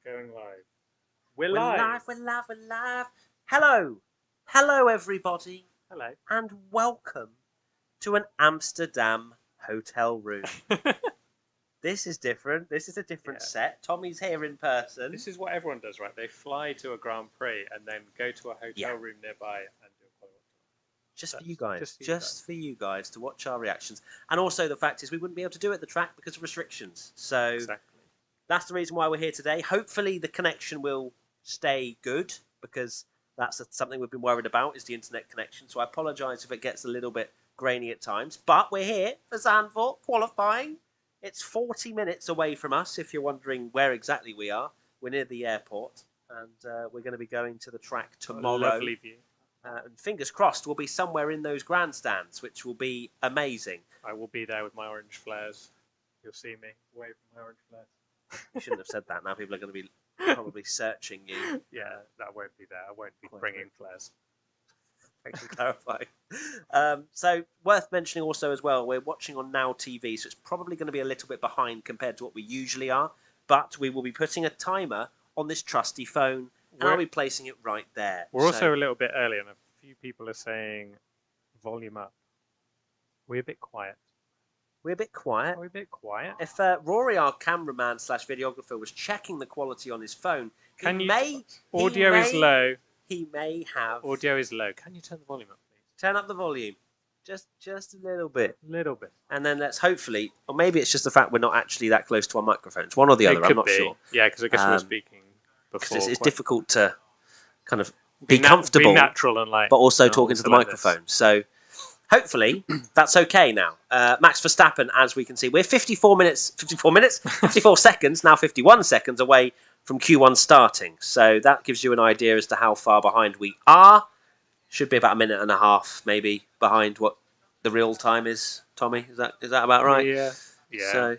Going live. We're We're live. live, we're live, we're live. Hello. Hello, everybody. Hello. And welcome to an Amsterdam hotel room. This is different. This is a different set. Tommy's here in person. This is what everyone does, right? They fly to a Grand Prix and then go to a hotel room nearby and do a qualifying. Just for you guys. Just for you guys to watch our reactions. And also the fact is we wouldn't be able to do it at the track because of restrictions. So Exactly. that's the reason why we're here today. Hopefully the connection will stay good because that's something we've been worried about is the internet connection. So I apologise if it gets a little bit grainy at times. But we're here for Zandvoort qualifying. It's 40 minutes away from us, if you're wondering where exactly we are. We're near the airport, and we're going to be going to the track tomorrow. Lovely view. And fingers crossed, we'll be somewhere in those grandstands, which will be amazing. I will be there with my orange flares. You'll see me wave my orange flares. You shouldn't have said that. Now people are going to be probably searching you. Yeah, that won't be there. I won't be bringing flares. Thanks for clarifying. So worth mentioning also as well, we're watching on Now TV, so it's probably going to be a little bit behind compared to what we usually are, but we will be putting a timer on this trusty phone, and I'll be placing it right there. We're also a little bit early, and a few people are saying volume up. We're a bit quiet. We're a bit quiet. Are we a bit quiet? If Rory, our cameraman / videographer, was checking the quality on his phone, audio is low. He may have... Audio is low. Can you turn the volume up, please? Turn up the volume. Just a little bit. Little bit. And then let's hopefully... Or maybe it's just the fact we're not actually that close to our microphones. One or the other, I'm not sure. Yeah, because I guess we were speaking before. Because it's difficult to kind of be comfortable. Be natural and like... But also talking to the microphone. So hopefully that's okay now. Max Verstappen, as we can see, we're 54 seconds, now 51 seconds away from Q1 starting. So that gives you an idea as to how far behind we are. Should be about a minute and a half, maybe, behind what the real time is, Tommy. Is that about right? Yeah. So,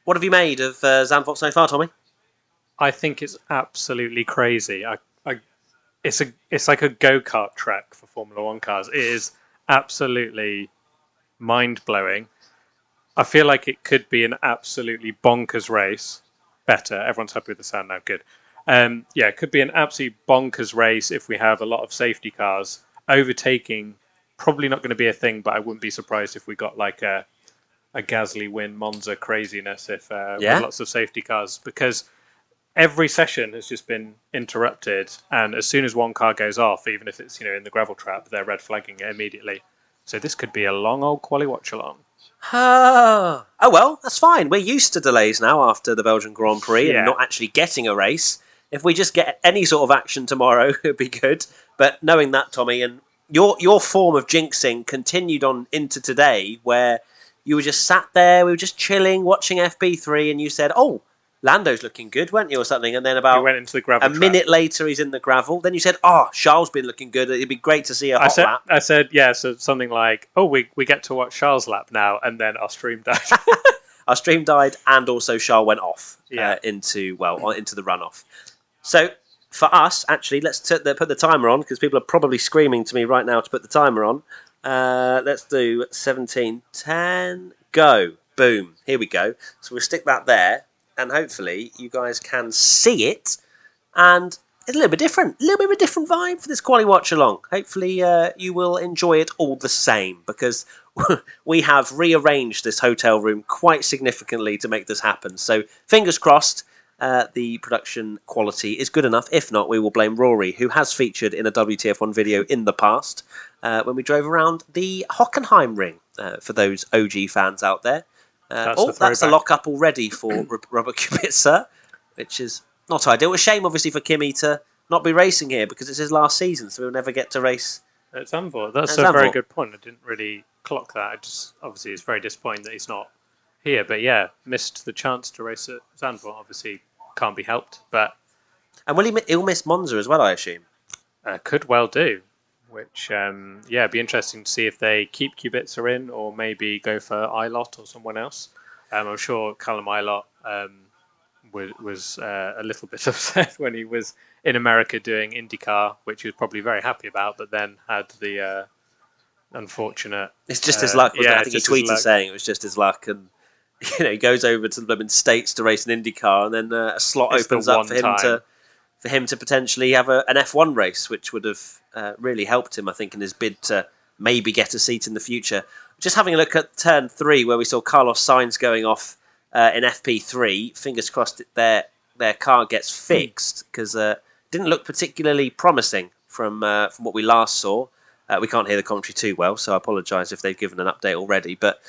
what have you made of Zandvoort so far, Tommy? I think it's absolutely crazy. It's like a go-kart track for Formula One cars. It is absolutely mind-blowing. I feel like it could be an absolutely bonkers race. Better. Everyone's happy with the sound now. Good. It could be an absolute bonkers race if we have a lot of safety cars. Overtaking, probably not going to be a thing, but I wouldn't be surprised if we got like a Gasly win Monza craziness with lots of safety cars, because every session has just been interrupted, and as soon as one car goes off, even if it's in the gravel trap, they're red flagging it immediately. So this could be a long old quali watch-along. Oh well, that's fine. We're used to delays now after the Belgian Grand Prix and not actually getting a race. If we just get any sort of action tomorrow, it'd be good. But knowing that, Tommy, and your form of jinxing continued on into today, where you were just sat there, we were just chilling, watching FP3, and you said, "Oh, Lando's looking good," weren't you, or something? And then about went into the gravel trap. Minute later, he's in the gravel. Then you said, "Oh, Charles been looking good. It'd be great to see a hot lap." I said, so something like, "Oh, we get to watch Charles' lap now," and then our stream died. Our stream died, and also Charles went off into the runoff. So for us, actually, let's put the timer on, because people are probably screaming to me right now to put the timer on. Let's do 17, 10, go. Boom. Here we go. So we'll stick that there. And hopefully you guys can see it, and it's a little bit different. A little bit of a different vibe for this quali watch along. Hopefully you will enjoy it all the same, because we have rearranged this hotel room quite significantly to make this happen. So fingers crossed the production quality is good enough. If not, we will blame Rory, who has featured in a WTF1 video in the past when we drove around the Hockenheim ring, for those OG fans out there. That's a lock-up already for Robert Kubica, which is not ideal. A shame, obviously, for Kimi to not be racing here, because it's his last season, so he'll never get to race at Zandvoort. That's a very good point. I didn't really clock that. Obviously, it's very disappointing that he's not here. But yeah, missed the chance to race at Zandvoort. Obviously, can't be helped. And he'll miss Monza as well, I assume. Could well do. Which, it'd be interesting to see if they keep Kubica in, or maybe go for Ilott or someone else. I'm sure Callum Ilott was a little bit upset when he was in America doing IndyCar, which he was probably very happy about, but then had the unfortunate... It's just his luck. I think he tweeted saying it was just his luck, and he goes over to the Blooming States to race an IndyCar, and then a slot It's the opens up one for him time. to potentially have an F1 race, which would have really helped him, I think, in his bid to maybe get a seat in the future. Just having a look at turn 3, where we saw Carlos Sainz going off in FP3. Fingers crossed their car gets fixed, because didn't look particularly promising from what we last saw. We can't hear the commentary too well, so I apologise if they've given an update already. But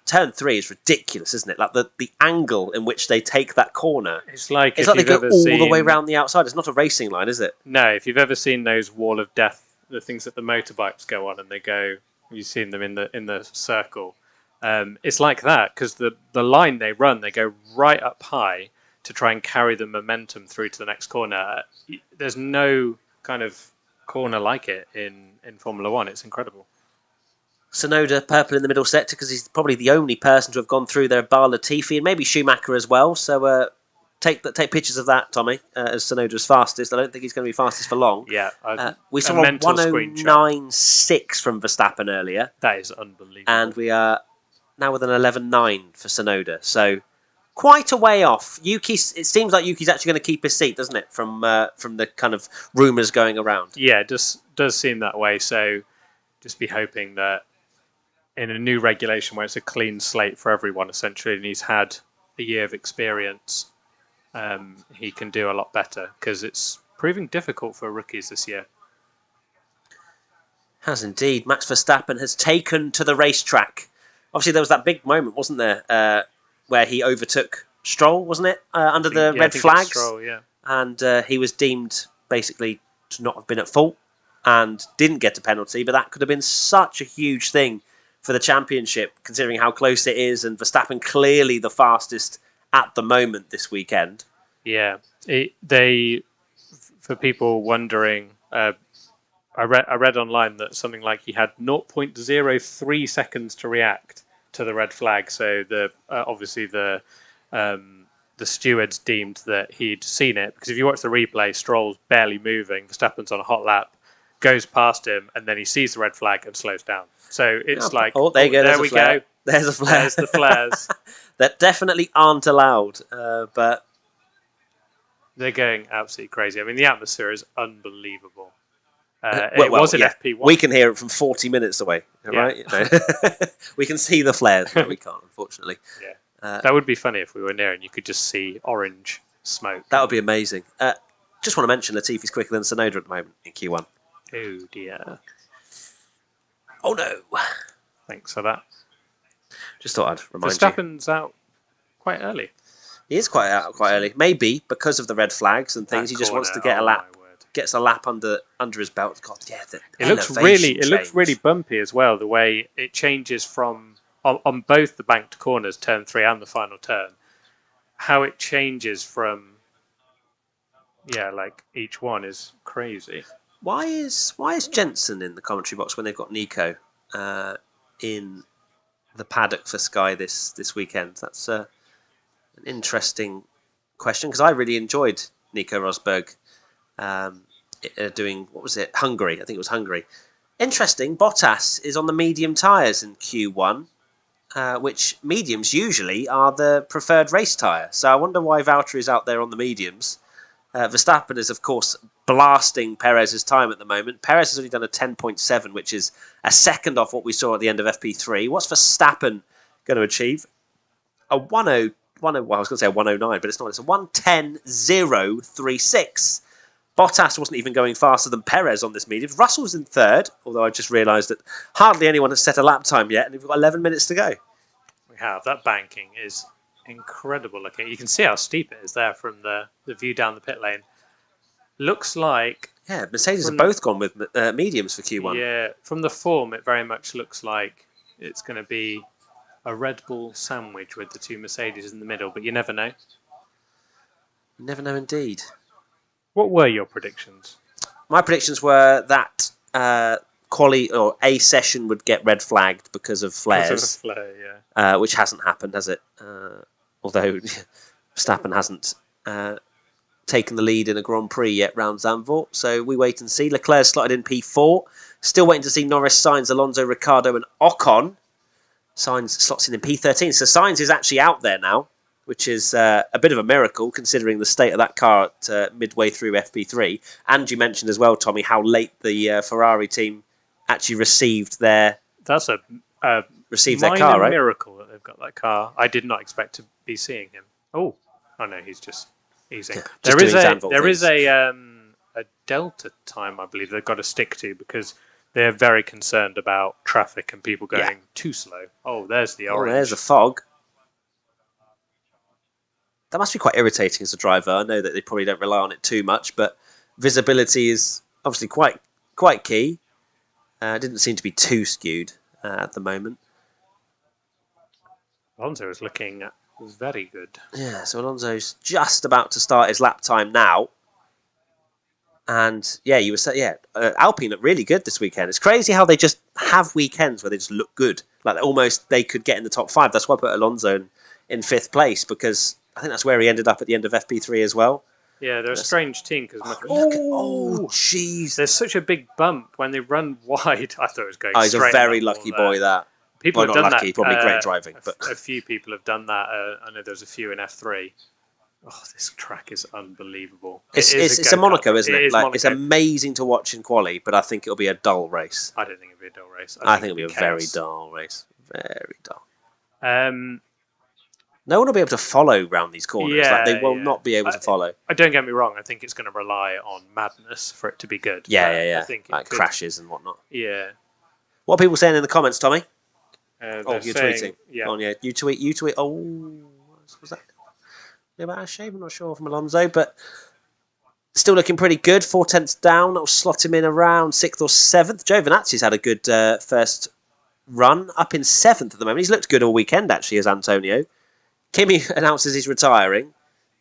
turn 3 is ridiculous, isn't it? Like the angle in which they take that corner. It's like they go all the way around the outside. It's not a racing line, is it? No, if you've ever seen those wall of death, the things that the motorbikes go on, and they go, you've seen them in the circle. It's like that, because the line they run, they go right up high to try and carry the momentum through to the next corner. There's no kind of corner like it in Formula One. It's incredible. Tsunoda purple in the middle sector, because he's probably the only person to have gone through there, bar Latifi, and maybe Schumacher as well. So take pictures of that, Tommy, as Tsunoda's fastest. I don't think he's going to be fastest for long. Yeah, we saw a 109.6 from Verstappen earlier. That is unbelievable. And we are now with an 11.9 for Tsunoda. So quite a way off. It seems like Yuki's actually going to keep his seat, doesn't it, from the kind of rumours going around? Yeah, it does seem that way. So just be hoping that in a new regulation where it's a clean slate for everyone, essentially, and he's had a year of experience, he can do a lot better, because it's proving difficult for rookies this year. Has indeed. Max Verstappen has taken to the racetrack. Obviously, there was that big moment, wasn't there, where he overtook Stroll, wasn't it, under the red flags? Stroll, yeah. And he was deemed basically to not have been at fault and didn't get a penalty, but that could have been such a huge thing for the championship, considering how close it is, and Verstappen clearly the fastest at the moment this weekend. Yeah, for people wondering, I read online that something like he had 0.03 seconds to react to the red flag. So obviously the stewards deemed that he'd seen it, because if you watch the replay, Stroll's barely moving, Verstappen's on a hot lap, goes past him, and then he sees the red flag and slows down. So it's there you go. There we go. There's a flare. There's the flares. That definitely aren't allowed, but they're going absolutely crazy. I mean, the atmosphere is unbelievable. It was in FP1. We can hear it from 40 minutes away, right? We can see the flares, but we can't, unfortunately. Yeah. That would be funny if we were near and you could just see orange smoke. That would be amazing. Just want to mention Latifi's quicker than Tsunoda at the moment in Q1. Oh, dear. Oh, no. Thanks for that. Just thought I'd remind you. Verstappen's out quite early. He is quite early. Maybe because of the red flags and things. He just wants to get a lap. Gets a lap under his belt. God, yeah, it looks really bumpy as well. The way it changes from on both the banked corners, turn 3 and the final turn. How it changes from like each one is crazy. Why is Jensen in the commentary box when they've got Nico in the paddock for Sky this weekend? That's an interesting question, because I really enjoyed Nico Rosberg doing, what was it, Hungary? I think it was Hungary. Interesting, Bottas is on the medium tyres in Q1, which mediums usually are the preferred race tyre. So I wonder why Valtteri's out there on the mediums. Verstappen is, of course, blasting Perez's time at the moment. Perez has only done a 10.7, which is a second off what we saw at the end of FP3. What's Verstappen going to achieve? A 1.0, well, I was going to say a 1.09, but it's not. It's a 1:10.036. Bottas wasn't even going faster than Perez on this medium. Russell's in third, although I just realised that hardly anyone has set a lap time yet, and we've got 11 minutes to go. We have. That banking is incredible looking. You can see how steep it is there from the view down the pit lane. Looks like... Yeah, Mercedes have both gone with mediums for Q1. Yeah, from the form, it very much looks like it's going to be a Red Bull sandwich with the two Mercedes in the middle, but you never know. Never know indeed. What were your predictions? My predictions were that quali or a session would get red flagged because of flares. Because of the flare, which hasn't happened, has it? Although Verstappen hasn't taken the lead in a Grand Prix yet round Zandvoort. So we wait and see. Leclerc slotted in P4. Still waiting to see Norris, Sainz, Alonso, Ricciardo and Ocon Sainz slots in P13. So Sainz is actually out there now, which is a bit of a miracle considering the state of that car at midway through FP3. And you mentioned as well, Tommy, how late the Ferrari team actually received their That's a their car, right? miracle that they've got that car. I did not expect to be seeing him. Oh no, he's just easing. There is a delta time, I believe, they've got to stick to because they're very concerned about traffic and people going too slow. Oh, there's the orange. There's the fog. That must be quite irritating as a driver. I know that they probably don't rely on it too much, but visibility is obviously quite key. Didn't seem to be too skewed at the moment. Alonso is looking very good. Yeah, so Alonso's just about to start his lap time now. And you were saying, Alpine look really good this weekend. It's crazy how they just have weekends where they just look good. Like almost they could get in the top 5. That's why I put Alonso in 5th place because I think that's where he ended up at the end of FP3 as well. Yeah, they're a strange team because jeez! There's such a big bump when they run wide. I thought it was going. He's a very lucky boy. That people have done that. Probably great driving, but a few people have done that. I know there's a few in F3. Oh, this track is unbelievable. It's a Monaco, isn't it? It's amazing to watch in quali, but I think it'll be a dull race. I don't think it'll be a dull race. I think it'll be a very dull race. Very dull. No one will be able to follow round these corners. They will not be able to follow. Don't get me wrong. I think it's going to rely on madness for it to be good. Yeah. I think like crashes and whatnot. Yeah. What are people saying in the comments, Tommy? You're tweeting. Yeah. Oh, yeah. You tweet. Oh, was that? Yeah, about a shame. I'm not sure from Alonso, but still looking pretty good. 4 tenths down. That'll slot him in around 6th or 7th. Giovinazzi's had a good first run, up in 7th at the moment. He's looked good all weekend, actually, as Antonio. Kimi announces he's retiring,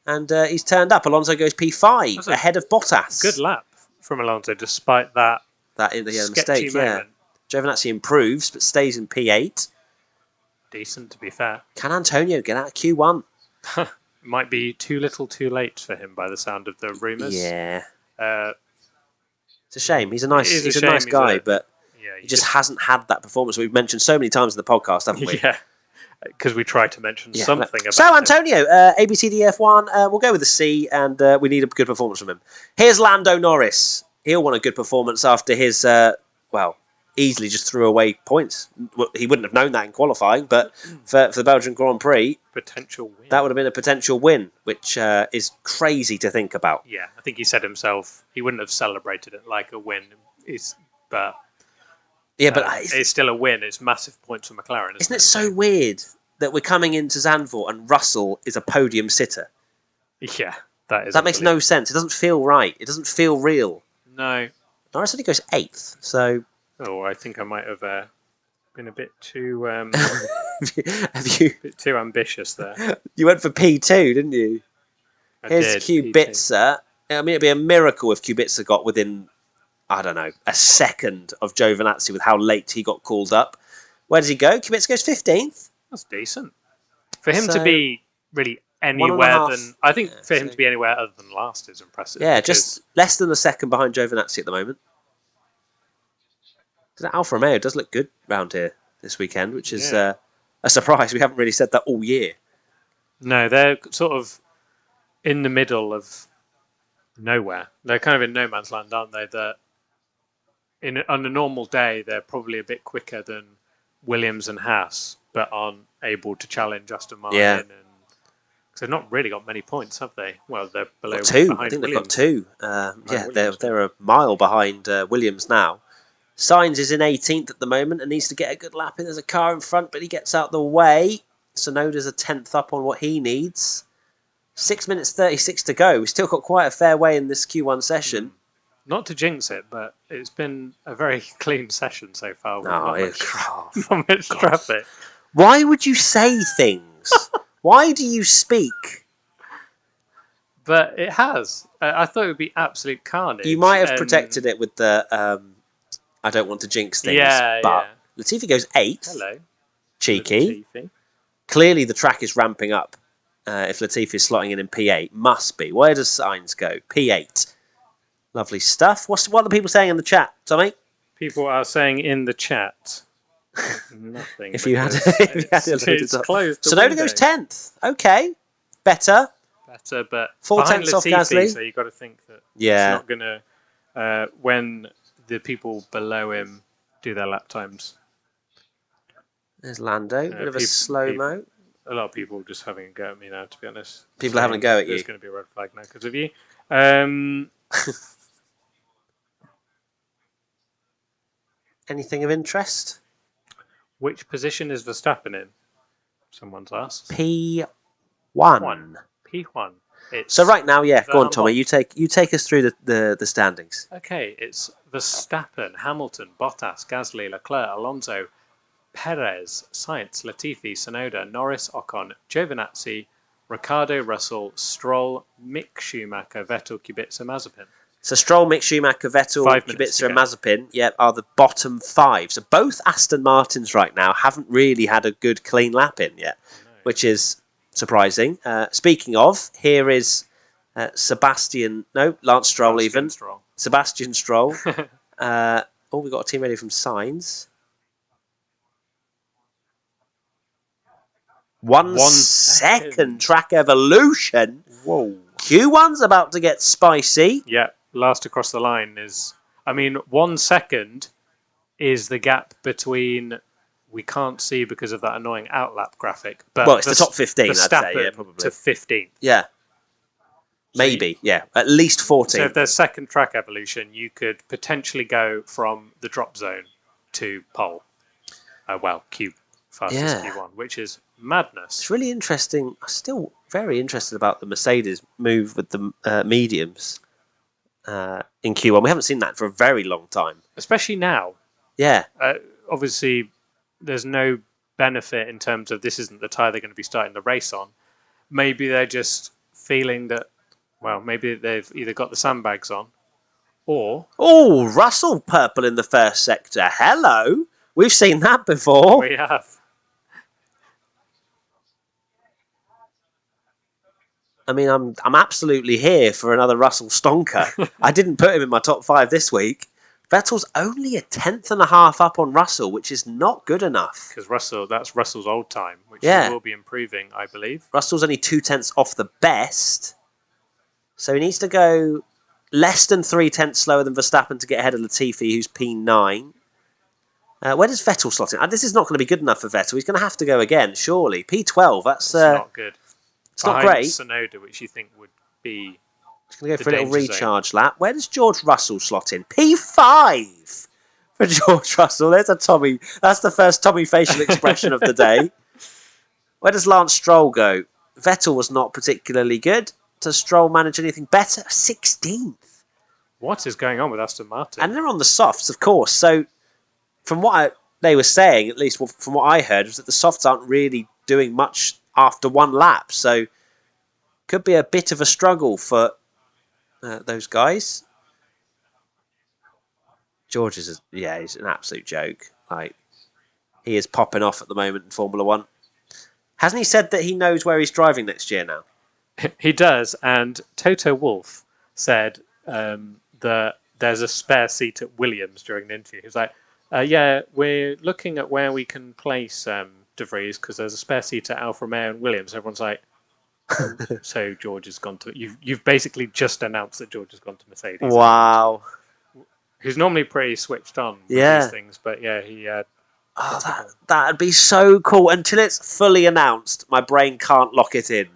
and he's turned up. Alonso goes P5 ahead of Bottas. Good lap from Alonso, despite that mistake. Moment. Yeah, Giovinazzi improves, but stays in P8. Decent, to be fair. Can Antonio get out of Q1? Might be too little too late for him by the sound of the rumours. Yeah. It's a shame. He's a nice guy, but he just hasn't had that performance we've mentioned so many times in the podcast, haven't we? Yeah. Because we tried to mention something about So, Antonio, ABCDF1, we'll go with the C, and we need a good performance from him. Here's Lando Norris. He'll want a good performance after his, easily just threw away points. Well, he wouldn't have known that in qualifying, but for the Belgian Grand Prix, potential win. That would have been a potential win, which is crazy to think about. Yeah, I think he said himself he wouldn't have celebrated it like a win, but it's still a win. It's massive points for McLaren. Isn't it so weird that we're coming into Zandvoort and Russell is a podium sitter? Yeah, that makes no sense. It doesn't feel right. It doesn't feel real. No. Norris only goes 8th, so... Oh, I think I might have been a bit too... Have you... A bit too ambitious there. You went for P2, didn't you? Here's Kubica. I mean, it'd be a miracle if Kubica got within, I don't know, a second of Giovinazzi with how late he got called up. Where does he go? Kubica goes 15th. That's decent. For him to be really anywhere than... I think for him to be anywhere other than last is impressive. Yeah, just less than a second behind Giovinazzi at the moment. Alfa Romeo does look good round here this weekend, which is a surprise. We haven't really said that all year. No, they're sort of in the middle of nowhere. They're kind of in no man's land, aren't they? That on a normal day, they're probably a bit quicker than Williams and Haas, but aren't able to challenge Aston Martin. Yeah. Because they've not really got many points, have they? Well, they're below. I think they've got 2. They're a mile behind Williams now. Sainz is in 18th at the moment and needs to get a good lap in. There's a car in front, but he gets out the way. Sonoda's a 10th up on what he needs. 6 minutes 36 to go. We've still got quite a fair way in this Q1 session. Not to jinx it, but it's been a very clean session so far. Not much traffic. Why would you say things? Why do you speak? But it has. I thought it would be absolute carnage. You might have protected it with the... I don't want to jinx things. But Latifi goes 8th. Hello. Cheeky. Latifi. Clearly the track is ramping up. If Latifi is slotting in P8. Must be. Where does Sainz go? P8. Lovely stuff. What are the people saying in the chat, Tommy? People are saying in the chat. Nothing. If you had, it's closed. Tsunoda goes 10th. Okay, better, but 4 behind tenths off Latifi, Gasly. so you've got to think that Yeah. it's not going to. When the people below him do their lap times, There's Lando, bit of a slow-mo. A lot of people just having a go at me now, to be honest. People are having a go at you. There's going to be a red flag now because of you. Anything of interest? Which position is Verstappen in? Someone's asked. P1. P1. So right now, yeah, go on, Tommy. You take us through the standings. Okay, it's Verstappen, Hamilton, Bottas, Gasly, Leclerc, Alonso, Perez, Sainz, Latifi, Tsunoda, Norris, Ocon, Giovinazzi, Ricciardo, Russell, Stroll, Mick Schumacher, Vettel, Kubica, Mazepin. So Stroll, Mick Schumacher, Vettel, Kubica and Mazepin, are the bottom 5. So both Aston Martins right now haven't really had a good clean lap in yet, which is surprising. Speaking of, here is Lance Stroll even. Sebastian Stroll. We've got a team ready from Sainz. 1 second track evolution. Whoa. Q1's about to get spicy. Yeah, last across the line is... 1 second is the gap between... We can't see because of that annoying outlap graphic. But it's the top 15, I'd say, yeah, probably. To 15. Yeah. Maybe, yeah. At least 14. So if there's second track evolution, you could potentially go from the drop zone to pole. Q fastest Q1, which is madness. It's really interesting. I'm still very interested about the Mercedes move with the mediums in Q1. We haven't seen that for a very long time. Especially now. Yeah. Obviously, there's no benefit in terms of this isn't the tyre they're going to be starting the race on. Maybe they're just feeling that, maybe they've either got the sandbags on or... Oh, Russell purple in the first sector. Hello. We've seen that before. We have. I'm absolutely here for another Russell stonker. I didn't put him in my top 5 this week. Vettel's only a 10.5 up on Russell, which is not good enough. Because that's Russell's old time, which he will be improving, I believe. Russell's only 2 tenths off the best. So he needs to go less than 3 tenths slower than Verstappen to get ahead of Latifi, who's P9. Where does Vettel slot in? This is not going to be good enough for Vettel. He's going to have to go again, surely. P12, that's... not good. It's not great. Tsunoda, which you think would be... He's going to go for a little recharge lap. Where does George Russell slot in? P5 for George Russell. There's a Tommy. That's the first Tommy facial expression of the day. Where does Lance Stroll go? Vettel was not particularly good. Does Stroll manage anything better? 16th. What is going on with Aston Martin? And they're on the softs, of course. So from what they were saying, at least from what I heard, was that the softs aren't really doing much after one lap. So could be a bit of a struggle for those guys. George is, he's an absolute joke. He is popping off at the moment in Formula 1. Hasn't he said that he knows where he's driving next year now? He does, and Toto Wolff said that there's a spare seat at Williams during the interview. He was like, we're looking at where we can place De Vries because there's a spare seat at Alfa Romeo and Williams. Everyone's like, so George has gone to... You've basically just announced that George has gone to Mercedes. Wow. Who's normally pretty switched on with these things, but he... that'd be so cool. Until it's fully announced, my brain can't lock it in.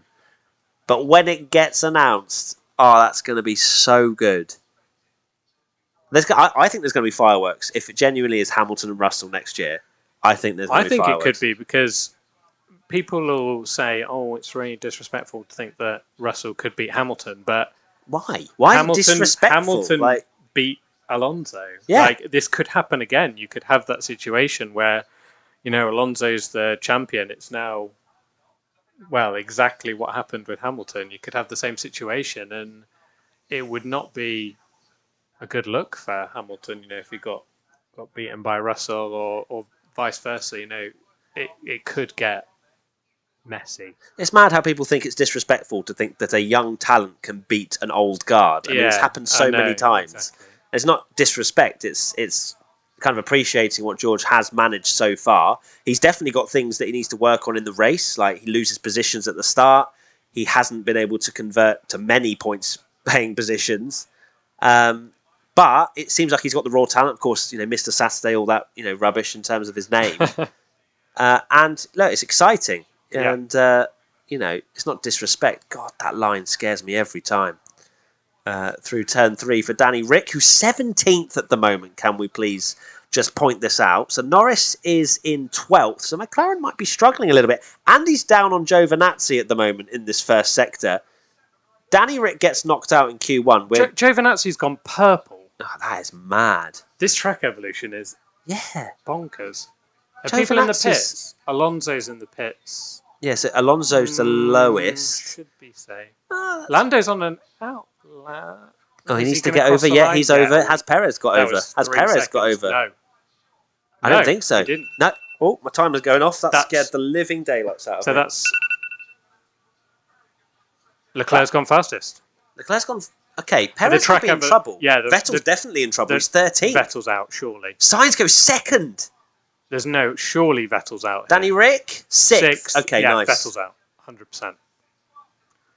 But when it gets announced, that's going to be so good. I think there's going to be fireworks. If it genuinely is Hamilton and Russell next year, I think there's going to be fireworks. I think it could be because... People will say, it's really disrespectful to think that Russell could beat Hamilton, but... Why? Why is it disrespectful? Hamilton beat Alonso. Yeah. This could happen again. You could have that situation where, Alonso's the champion. It's now, exactly what happened with Hamilton. You could have the same situation, and it would not be a good look for Hamilton, if he got beaten by Russell or vice versa. It could get messy. It's mad how people think it's disrespectful to think that a young talent can beat an old guard. It's happened so many times. Exactly. It's not disrespect. It's kind of appreciating what George has managed so far. He's definitely got things that he needs to work on in the race, like he loses positions at the start. He hasn't been able to convert to many points-paying positions. But it seems like he's got the raw talent. Of course, Mr. Saturday, all that, rubbish in terms of his name. And look, it's exciting. Yeah. And, it's not disrespect. God, that line scares me every time. Through turn 3 for Danny Rick, who's 17th at the moment. Can we please just point this out? So Norris is in 12th. So McLaren might be struggling a little bit. And he's down on Giovinazzi at the moment in this first sector. Danny Rick gets knocked out in Q1. Giovinazzi's gone purple. Oh, that is mad. This track evolution is bonkers. Are Giovinazzi's... people in the pits? Alonso's in the pits. Yes, Alonso's the lowest. Should be safe. Lando's on an out. Oh, he needs to get over. Yeah, he's over. Has Perez got over? Has Perez got over? No. I don't think so. He didn't. No. Oh, my timer's going off. That scared the living daylights out of me. So that's... Leclerc's gone fastest. Leclerc's gone... Okay, Perez could be in trouble. Yeah, Vettel's definitely in trouble. He's 13th. Vettel's out, surely. Sainz goes second. Surely Vettel's out. Danny Rick, 6th. Okay, yeah, nice. Vettel's out, 100%.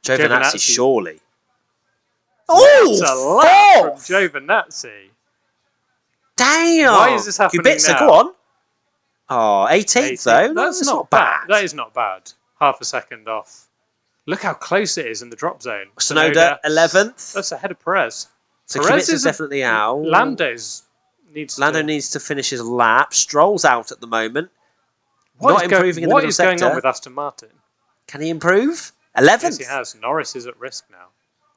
Giovinazzi, surely. That's a lap from Giovinazzi. Damn. Why is this happening Kubica, now? go on. Oh, 18th though. That's not bad. That is not bad. Half a second off. Look how close it is in the drop zone. Tsunoda 11th. That's ahead of Perez. So Perez is definitely out. Lando needs to finish his lap. Stroll's out at the moment. What is going on with Aston Martin? Can he improve? 11th. Yes, he has. Norris is at risk now.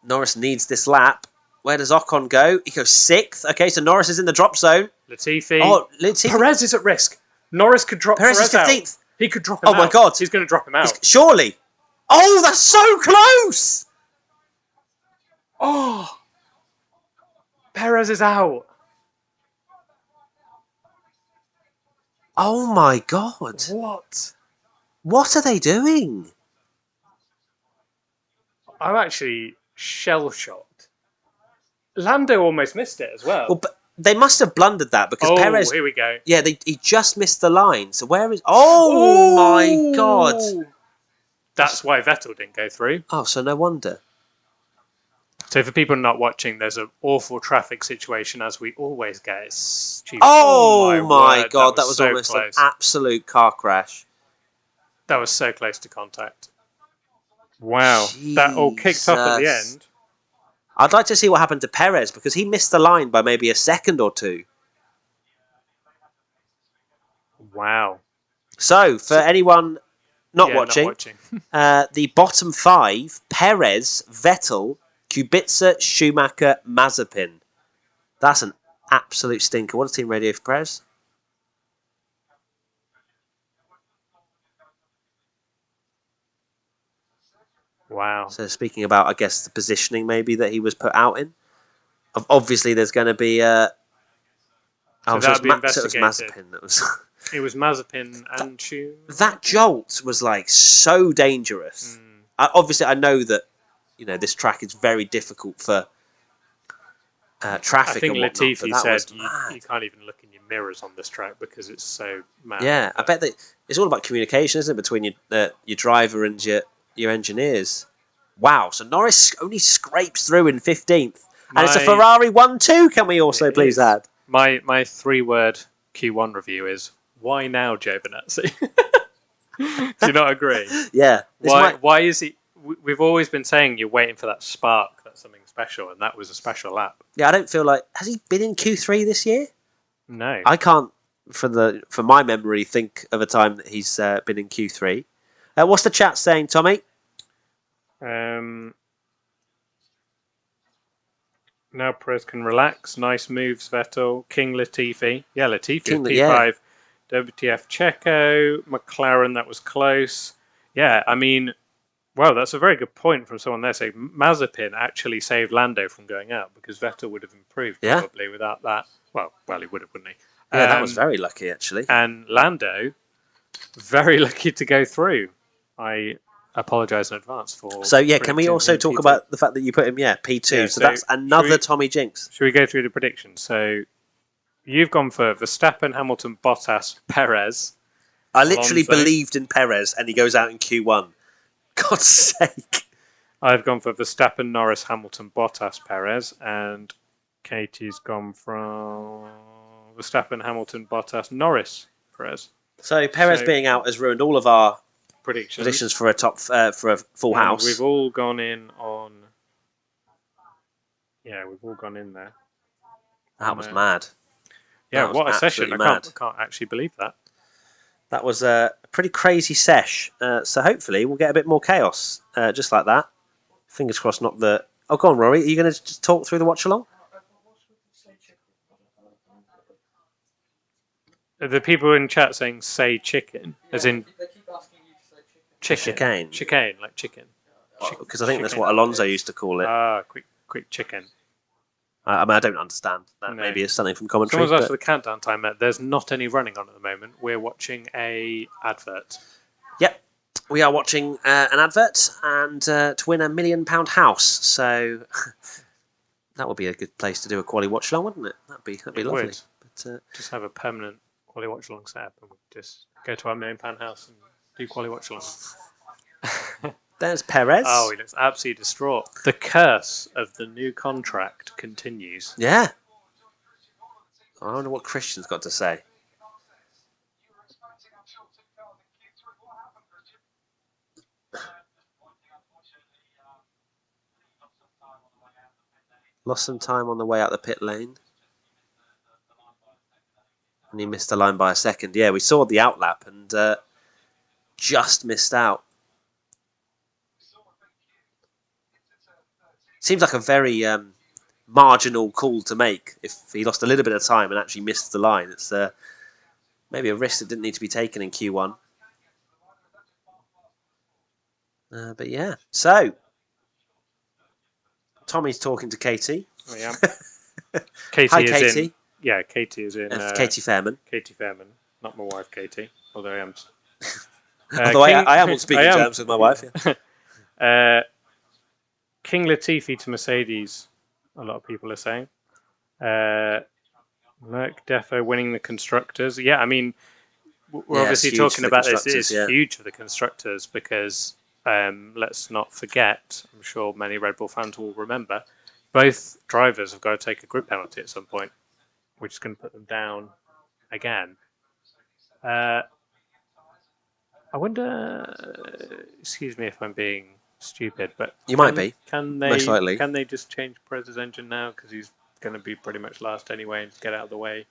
Norris needs this lap. Where does Ocon go? He goes 6th. Okay, so Norris is in the drop zone. Latifi. Oh, Latifi. Perez is at risk. Norris could drop Perez is 15th. out. He could drop him out. Oh my God. He's going to drop him out. Surely. Oh, that's so close. Oh. Perez is out. Oh my God. What? What are they doing? I'm actually shell-shocked. Lando almost missed it as well. Well, but they must have blundered that because Perez... here we go. Yeah, he just missed the line. So where is... Oh my God. That's why Vettel didn't go through. Oh, so no wonder. So for people not watching, there's an awful traffic situation as we always get. Oh my God, that was so almost close. An absolute car crash. That was so close to contact. Wow, that all kicked off at the end. I'd like to see what happened to Perez because he missed the line by maybe a second or two. Wow. So, for anyone not watching. The bottom 5, Perez, Vettel, Kubica, Schumacher, Mazepin. That's an absolute stinker. What is team radio for Perez? Wow. So speaking about, I guess, the positioning maybe that he was put out in. Obviously, there's going to be... so it was Mazepin that was... It was Mazepin and Schumacher. That jolt was like so dangerous. Obviously, I know that this track is very difficult for traffic. I think and whatnot, Latifi said you can't even look in your mirrors on this track because it's so mad. Yeah, I bet that it's all about communication, isn't it, between your driver and your engineers. Wow, so Norris only scrapes through in 15th. And it's a Ferrari 1-2, can we also please add? My 3-word Q1 review is, why now, Giovinazzi? Do you not agree? Yeah. Why is he... We've always been saying you're waiting for that spark, that's something special, and that was a special lap. Yeah, I don't feel like... Has he been in Q3 this year? No. I can't, for my memory, think of a time that he's been in Q3. What's the chat saying, Tommy? Now Perez can relax. Nice moves, Vettel. King Latifi. Yeah, Latifi with P5. WTF Checo. McLaren, that was close. Yeah, I mean, well, that's a very good point from someone there saying Mazepin actually saved Lando from going out because Vettel would have improved probably without that. Well, he would have, wouldn't he? Yeah, that was very lucky, actually. And Lando, very lucky to go through. I apologise in advance for... So, yeah, can we also talk about the fact that you put him, P2. Yeah, so that's another Tommy Jinx. Should we go through the predictions? So, You've gone for Verstappen, Hamilton, Bottas, Perez. I literally Alonso. believed in Perez, and he goes out in Q1. God's sake. I've gone for Verstappen, Norris, Hamilton, Bottas, Perez, and Katie's gone from Verstappen, Hamilton, Bottas, Norris, Perez. So Perez being out has ruined all of our predictions for a for a full house. We've all gone in on. Yeah, we've all gone in there. That was mad. Yeah, what a session! I can't actually believe that. That was a pretty crazy sesh. So hopefully we'll get a bit more chaos, just like that. Fingers crossed, not the. Oh, go on, Rory. Are you going to just talk through the watch along? The people in chat saying "say chicken," as in They keep asking you to say Chicane. chicken. chicane, like chicken. Because I think that's what Alonso used to call it. Quick chicken. I mean, I don't understand. That maybe it's something from commentary. Someone's asked for the countdown timer. There's not any running on at the moment. We're watching a advert. Yep. We are watching an advert and to win £1 million house. So that would be a good place to do a quality watch along, wouldn't it? That'd be lovely. Would. But, just have a permanent quality watch along set up and just go to our £1 million house and do quality watch along. There's Perez. Oh, he looks absolutely distraught. The curse of the new contract continues. Yeah. I wonder what Christian's got to say. Lost some time on the way out the pit lane. And he missed the line by a second. Yeah, we saw the outlap and just missed out. Seems like a very marginal call to make if he lost a little bit of time and actually missed the line. It's maybe a risk that didn't need to be taken in Q1. But yeah, so Tommy's talking to Katie. I am. Katie Hi, is Katie. in. Yeah, Katie is in. Katie Fairman. Katie Fairman, not my wife, Katie. Although I am. Although I am on speaking terms with my wife. Yeah. King Latifi to Mercedes, a lot of people are saying. Merc Defo winning the constructors. Yeah, I mean, we're obviously talking about this. It is huge for the constructors because let's not forget, I'm sure many Red Bull fans will remember, both drivers have got to take a grid penalty at some point, which is going to put them down again. I wonder, excuse me if I'm being stupid, but you might be. Most likely. Can they just change Perez's engine now because he's going to be pretty much last anyway and get out of the way?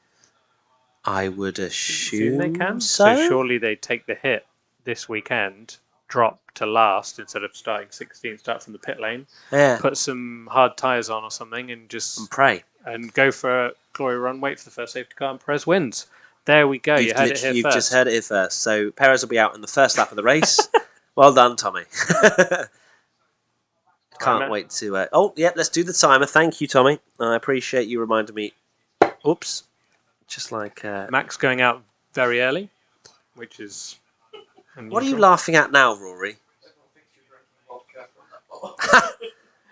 I would assume they can. So surely they take the hit this weekend, drop to last instead of starting 16th, start from the pit lane, put some hard tyres on or something, and just pray and go for a glory run. Wait for the first safety car, and Perez wins. There we go. You've just heard it here first. So Perez will be out in the first lap of the race. Well done, Tommy. Can't wait to... let's do the timer. Thank you, Tommy. I appreciate you reminding me. Oops. Just like... Max going out very early, which is... unusual. What are you laughing at now, Rory?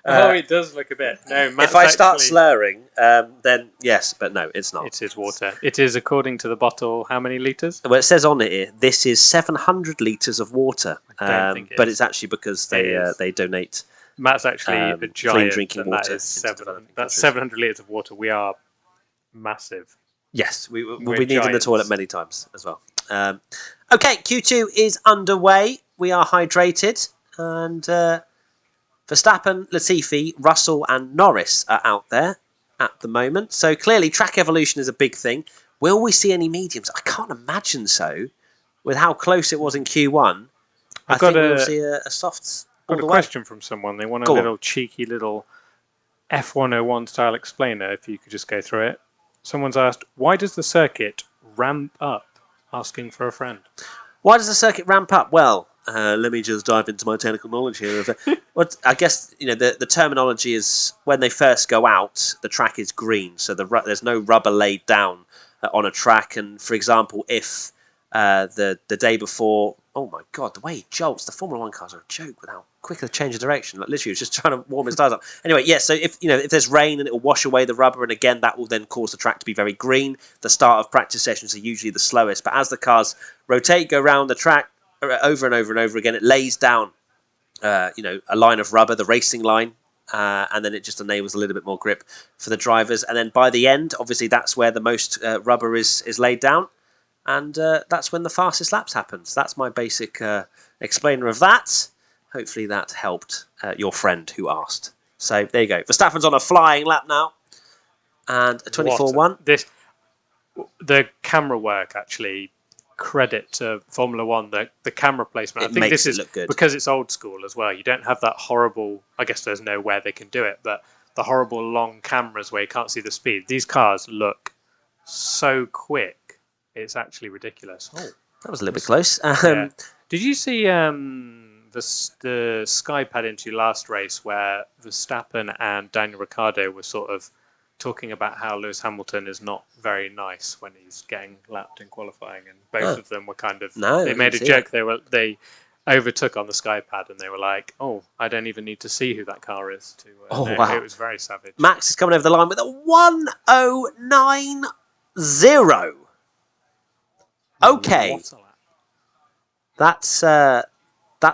It does look a bit. No, Matt's if I start slurring, then yes, but no, it's not. It is water. It is, according to the bottle, how many litres? Well, it says on it here, this is 700 litres of water. I don't think but it's actually because they donate. Matt's actually a giant. Clean drinking water. That's 700 litres of water. We are massive. Yes, we'll be needing the toilet many times as well. Okay, Q2 is underway. We are hydrated. And Verstappen, Latifi, Russell and Norris are out there at the moment. So clearly track evolution is a big thing. Will we see any mediums? I can't imagine so. With how close it was in Q1, I think we'll see a softs. I've got a question from someone. They want a cheeky little F101 style explainer, if you could just go through it. Someone's asked, why does the circuit ramp up? Asking for a friend. Why does the circuit ramp up? Well, let me just dive into my technical knowledge here. I guess the terminology is when they first go out, the track is green, so there's no rubber laid down on a track. And for example, if the day before. Oh my God, the way he jolts! The Formula One cars are a joke with how quick they change of direction. Like literally, he was just trying to warm his tyres up. Anyway, yeah. So if there's rain, and it will wash away the rubber, and again that will then cause the track to be very green. The start of practice sessions are usually the slowest, but as the cars rotate, go around the track over and over and over again, it lays down a line of rubber, the racing line. And then it just enables a little bit more grip for the drivers. And then by the end, obviously, that's where the most rubber is laid down. And that's when the fastest laps happens. That's my basic explainer of that. Hopefully that helped your friend who asked. So there you go. Verstappen's on a flying lap now. And a 24-1. The camera work, actually, credit to Formula One, the camera placement. I think this is look good. Because it's old school as well. You don't have that horrible, I guess there's nowhere they can do it, but the horrible long cameras where you can't see the speed. These cars look so quick. It's actually ridiculous. Oh, that was a little bit close. Yeah. Did you see the Sky pad into last race where Verstappen and Daniel Ricciardo were sort of talking about how Lewis Hamilton is not very nice when he's getting lapped in qualifying, and both of them were kind of. They made a joke. They overtook on the Sky pad, and they were like, "Oh, I don't even need to see who that car is." Wow! It was very savage. Max is coming over the line with a 1:09.0. Okay, that's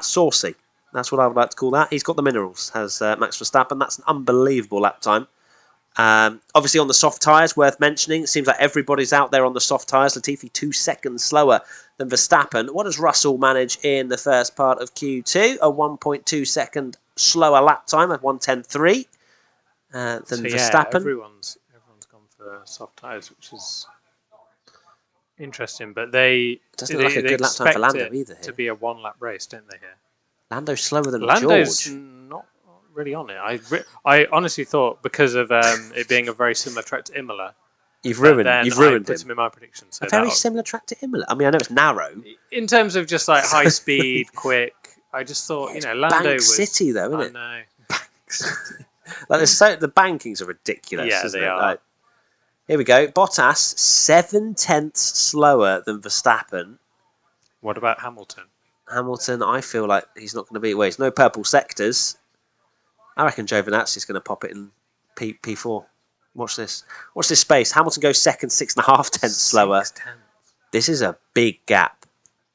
saucy. That's what I would like to call that. He's got the minerals, has Max Verstappen. That's an unbelievable lap time. Obviously on the soft tyres, worth mentioning. It seems like everybody's out there on the soft tyres. Latifi 2 seconds slower than Verstappen. What does Russell manage in the first part of Q2? A 1.2 second slower lap time at 1:10.3 than Verstappen. Everyone's gone for soft tyres, which is interesting. But they doesn't look like a good lap time for Lando either. To be a one-lap race, don't they? Here, Lando's slower than Lando's George. Not really on it. I honestly thought because of it being a very similar track to Imola. You've ruined put him in my predictions. So a very similar track to Imola. I mean, I know it's narrow. In terms of just like high speed, quick, I just thought Lando Bank was City though, isn't it? I know. Bank City. Like the bankings are ridiculous. Yeah, isn't they it? are. Like, here we go. Bottas 7/10 slower than Verstappen. What about Hamilton? Hamilton, I feel like he's not going to be. Well, there's no purple sectors. I reckon Giovinazzi's going to pop it in P4. Watch this. Watch this space. Hamilton goes second, 6.5 tenths slower. 6 tenths. This is a big gap.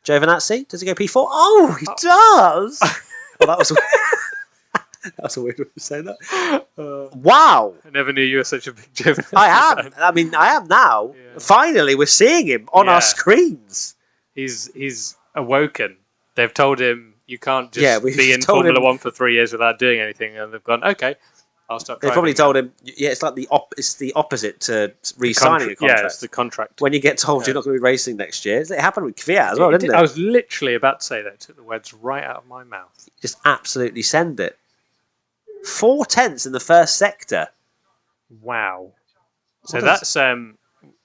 Giovinazzi, does he go P4? Oh, he does! Well, that was that's a weird way to say that. Wow! I never knew you were such a big Giovinazzi I am. fan. I mean, I am now. Yeah. Finally, we're seeing him on our screens. He's awoken. They've told him you can't just be in Formula One for 3 years without doing anything, and they've gone, okay, I'll start driving. They probably told him, it's like it's the opposite to re-signing a contract. Yeah, it's the contract. When you get told you're not going to be racing next year. It happened with Kvyat as well, didn't it? I was literally about to say that. It took the words right out of my mouth. Just absolutely send it. 4 tenths in the first sector. Wow. So that's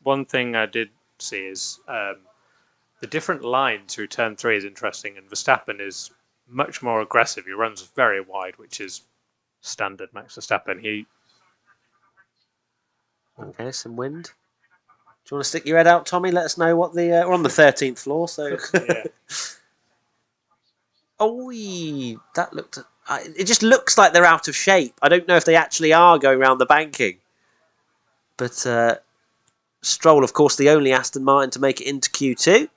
one thing I did see is the different lines through turn 3 is interesting, and Verstappen is much more aggressive. He runs very wide, which is standard Max Verstappen. Okay, some wind. Do you want to stick your head out, Tommy? Let us know what we're on the 13th floor, so. Yeah. That looked. It just looks like they're out of shape. I don't know if they actually are going around the banking. But Stroll, of course, the only Aston Martin to make it into Q2.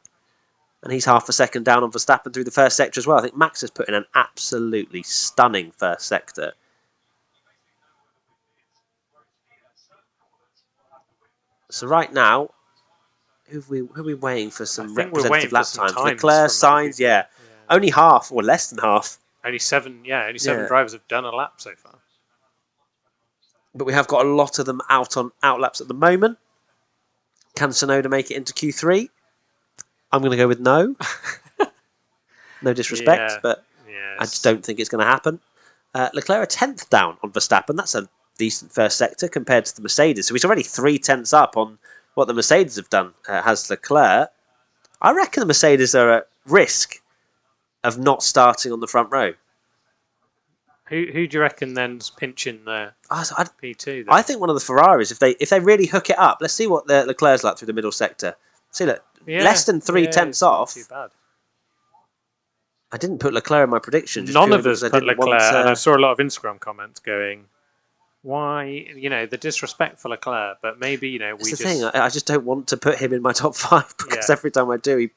And he's half a second down on Verstappen through the first sector as well. I think Max has put in an absolutely stunning first sector. So right now, who are we waiting for some representative lap times? Leclerc, Sainz, yeah. Only half, or less than half. Only seven drivers have done a lap so far. But we have got a lot of them out laps at the moment. Can Tsunoda make it into Q3? I'm going to go with no. No disrespect, but I just don't think it's going to happen. Leclerc a 10th down on Verstappen. That's a decent first sector compared to the Mercedes. So he's already 3 tenths up on what the Mercedes have done, has Leclerc. I reckon the Mercedes are at risk of not starting on the front row. Who do you reckon then's pinching the P2? Then? I think one of the Ferraris, if they really hook it up. Let's see what Leclerc's like through the middle sector. See, look, less than 3/10 off. Not too bad. I didn't put Leclerc in my prediction. None of us put Leclerc, and I saw a lot of Instagram comments going, "Why, the disrespect for Leclerc?" But maybe we thing. I just don't want to put him in my top 5 because every time I do,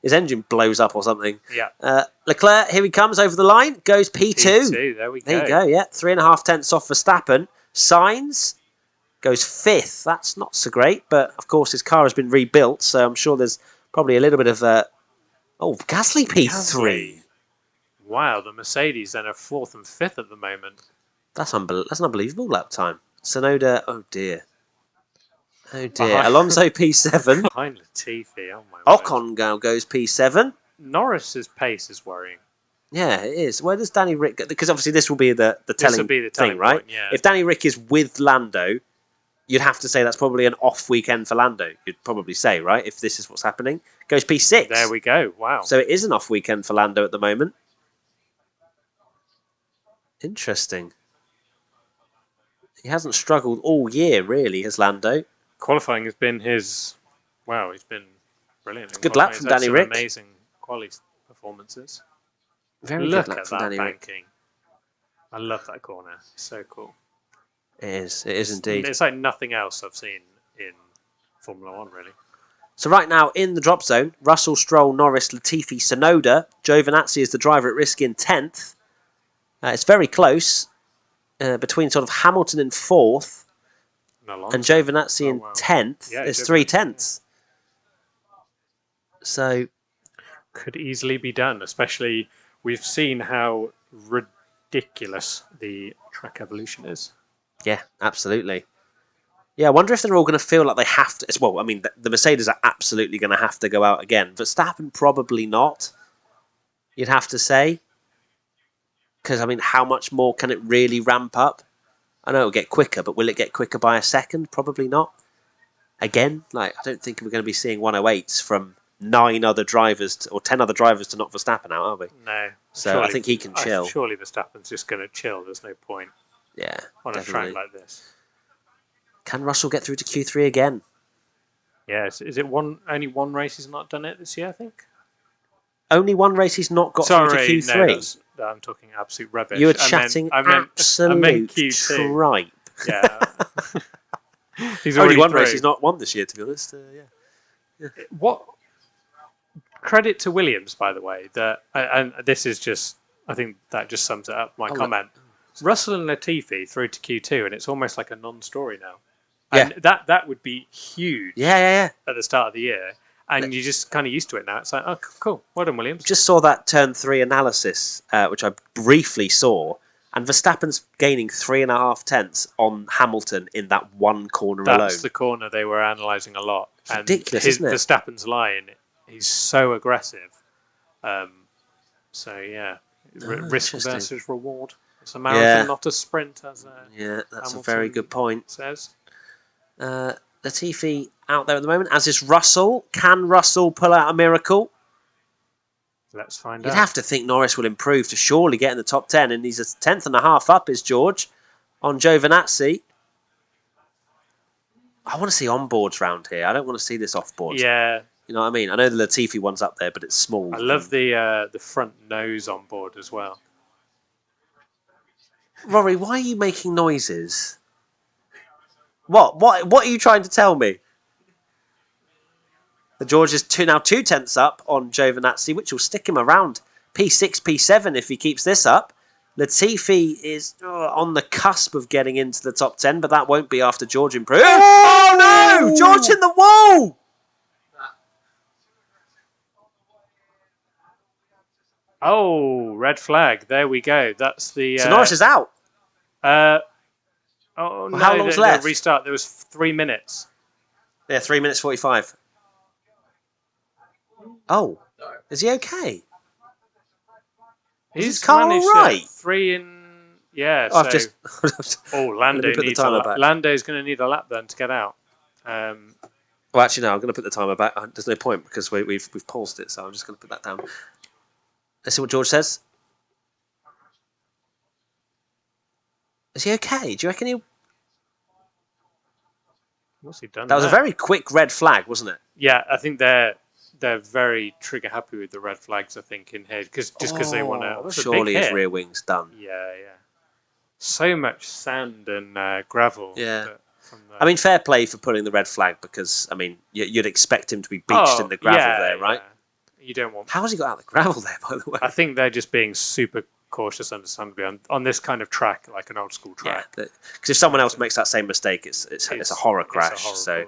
his engine blows up or something. Yeah. Leclerc, here he comes over the line. Goes P2. There we go. There you go. Yeah, 3.5 off Verstappen. Sainz goes 5th. That's not so great, but of course his car has been rebuilt, so I'm sure there's probably a little bit of. Gasly P3. Gasly. Wow, the Mercedes then are 4th and 5th at the moment. That's an unbelievable lap time. Tsunoda, oh dear. Alonso P7. Behind Latifi, oh my word. Ocon now goes P7. Norris's pace is worrying. Yeah, it is. Where does Danny Rick go? Because obviously this will be the telling thing, right? Yeah. If Danny Rick is with Lando, you'd have to say that's probably an off weekend for Lando. You'd probably say, right? If this is what's happening. Goes P6. There we go. Wow. So it is an off weekend for Lando at the moment. Interesting. He hasn't struggled all year, really, has Lando. Qualifying has been his... Wow, he's been brilliant. Good lap from Danny Rick. Amazing quality performances. Very Look good lap at from that Danny banking. Rick. I love that corner. It's so cool. It is indeed. It's like nothing else I've seen in Formula 1, really. So right now, in the drop zone, Russell, Stroll, Norris, Latifi, Tsunoda. Giovinazzi is the driver at risk in 10th. It's very close between sort of Hamilton in 4th and Giovinazzi in 10th. Yeah, There's 3/10. So could easily be done, especially we've seen how ridiculous the track evolution is. Yeah, absolutely. Yeah, I wonder if they're all going to feel like they have to. Well, I mean, the Mercedes are absolutely going to have to go out again. Verstappen probably not, you'd have to say. Because, I mean, how much more can it really ramp up? I know it'll get quicker, but will it get quicker by a second? Probably not. Again, I don't think we're going to be seeing 108s from 9 other drivers or 10 other drivers to knock Verstappen out, are we? No. So surely, I think he can chill. Surely Verstappen's just going to chill. There's no point. Yeah, on definitely. A track like this. Can Russell get through to Q3 again? Yes. Is it only one race he's not done it this year, I think? Only one race he's not got through to Q3? No, I'm talking absolute rubbish. You were chatting absolute tripe. Yeah. He's only one race he's not won this year, to be honest. Yeah. What credit to Williams, by the way, that and this is just, I think that just sums it up, my comment. Russell and Latifi through to Q2, and it's almost like a non-story now. And that would be huge at the start of the year. And you're just kind of used to it now. It's like, oh, cool. Well done, Williams. Just saw that turn 3 analysis, which I briefly saw. And Verstappen's gaining 3.5 on Hamilton in that one corner alone. That's the corner they were analysing a lot. It's ridiculous, isn't it? Verstappen's line, he's so aggressive. Risk versus reward. It's a marathon, not a sprint, as that's Hamilton a very good point. Says. Latifi out there at the moment, as is Russell. Can Russell pull out a miracle? Let's find out. You'd have to think Norris will improve to surely get in the top 10, and he's a 10.5 up, is George, on Giovinazzi. I want to see onboards round here. I don't want to see this offboard. Yeah. You know what I mean? I know the Latifi one's up there, but it's small. I love the front nose on board as well. Rory, why are you making noises? What are you trying to tell me? The George is now 2/10 up on Giovinazzi, which will stick him around P6, P7 if he keeps this up. Latifi is on the cusp of getting into the top 10, but that won't be after George improves. Oh no! George in the wall! Oh, red flag. There we go. That's the... So Norris is out. No, how long's left? Restart. There was 3 minutes. Yeah, 3 minutes 45. Oh, is he okay? He's managed right. 3 in... Yeah, I've just... Lando needs a lap. Lando's going to need a lap then to get out. Well, actually, no, I'm going to put the timer back. There's no point because we've paused it, so I'm just going to put that down. Let's see what George says. Is he okay? Do you reckon he... What's he done? That was a very quick red flag, wasn't it? Yeah, I think they're they're very trigger happy with the red flags, I think, in here because they want to. That's surely a big his hit. rear wing's done. Yeah. So much sand and gravel. Yeah. From I mean, fair play for putting the red flag because, I mean, you'd expect him to be beached in the gravel there, right? You don't want. How has he got out of the gravel there, by the way? I think they're just being super cautious, understandably, on this kind of track, like an old school track. Because if someone else makes that same mistake, it's a horror crash. So,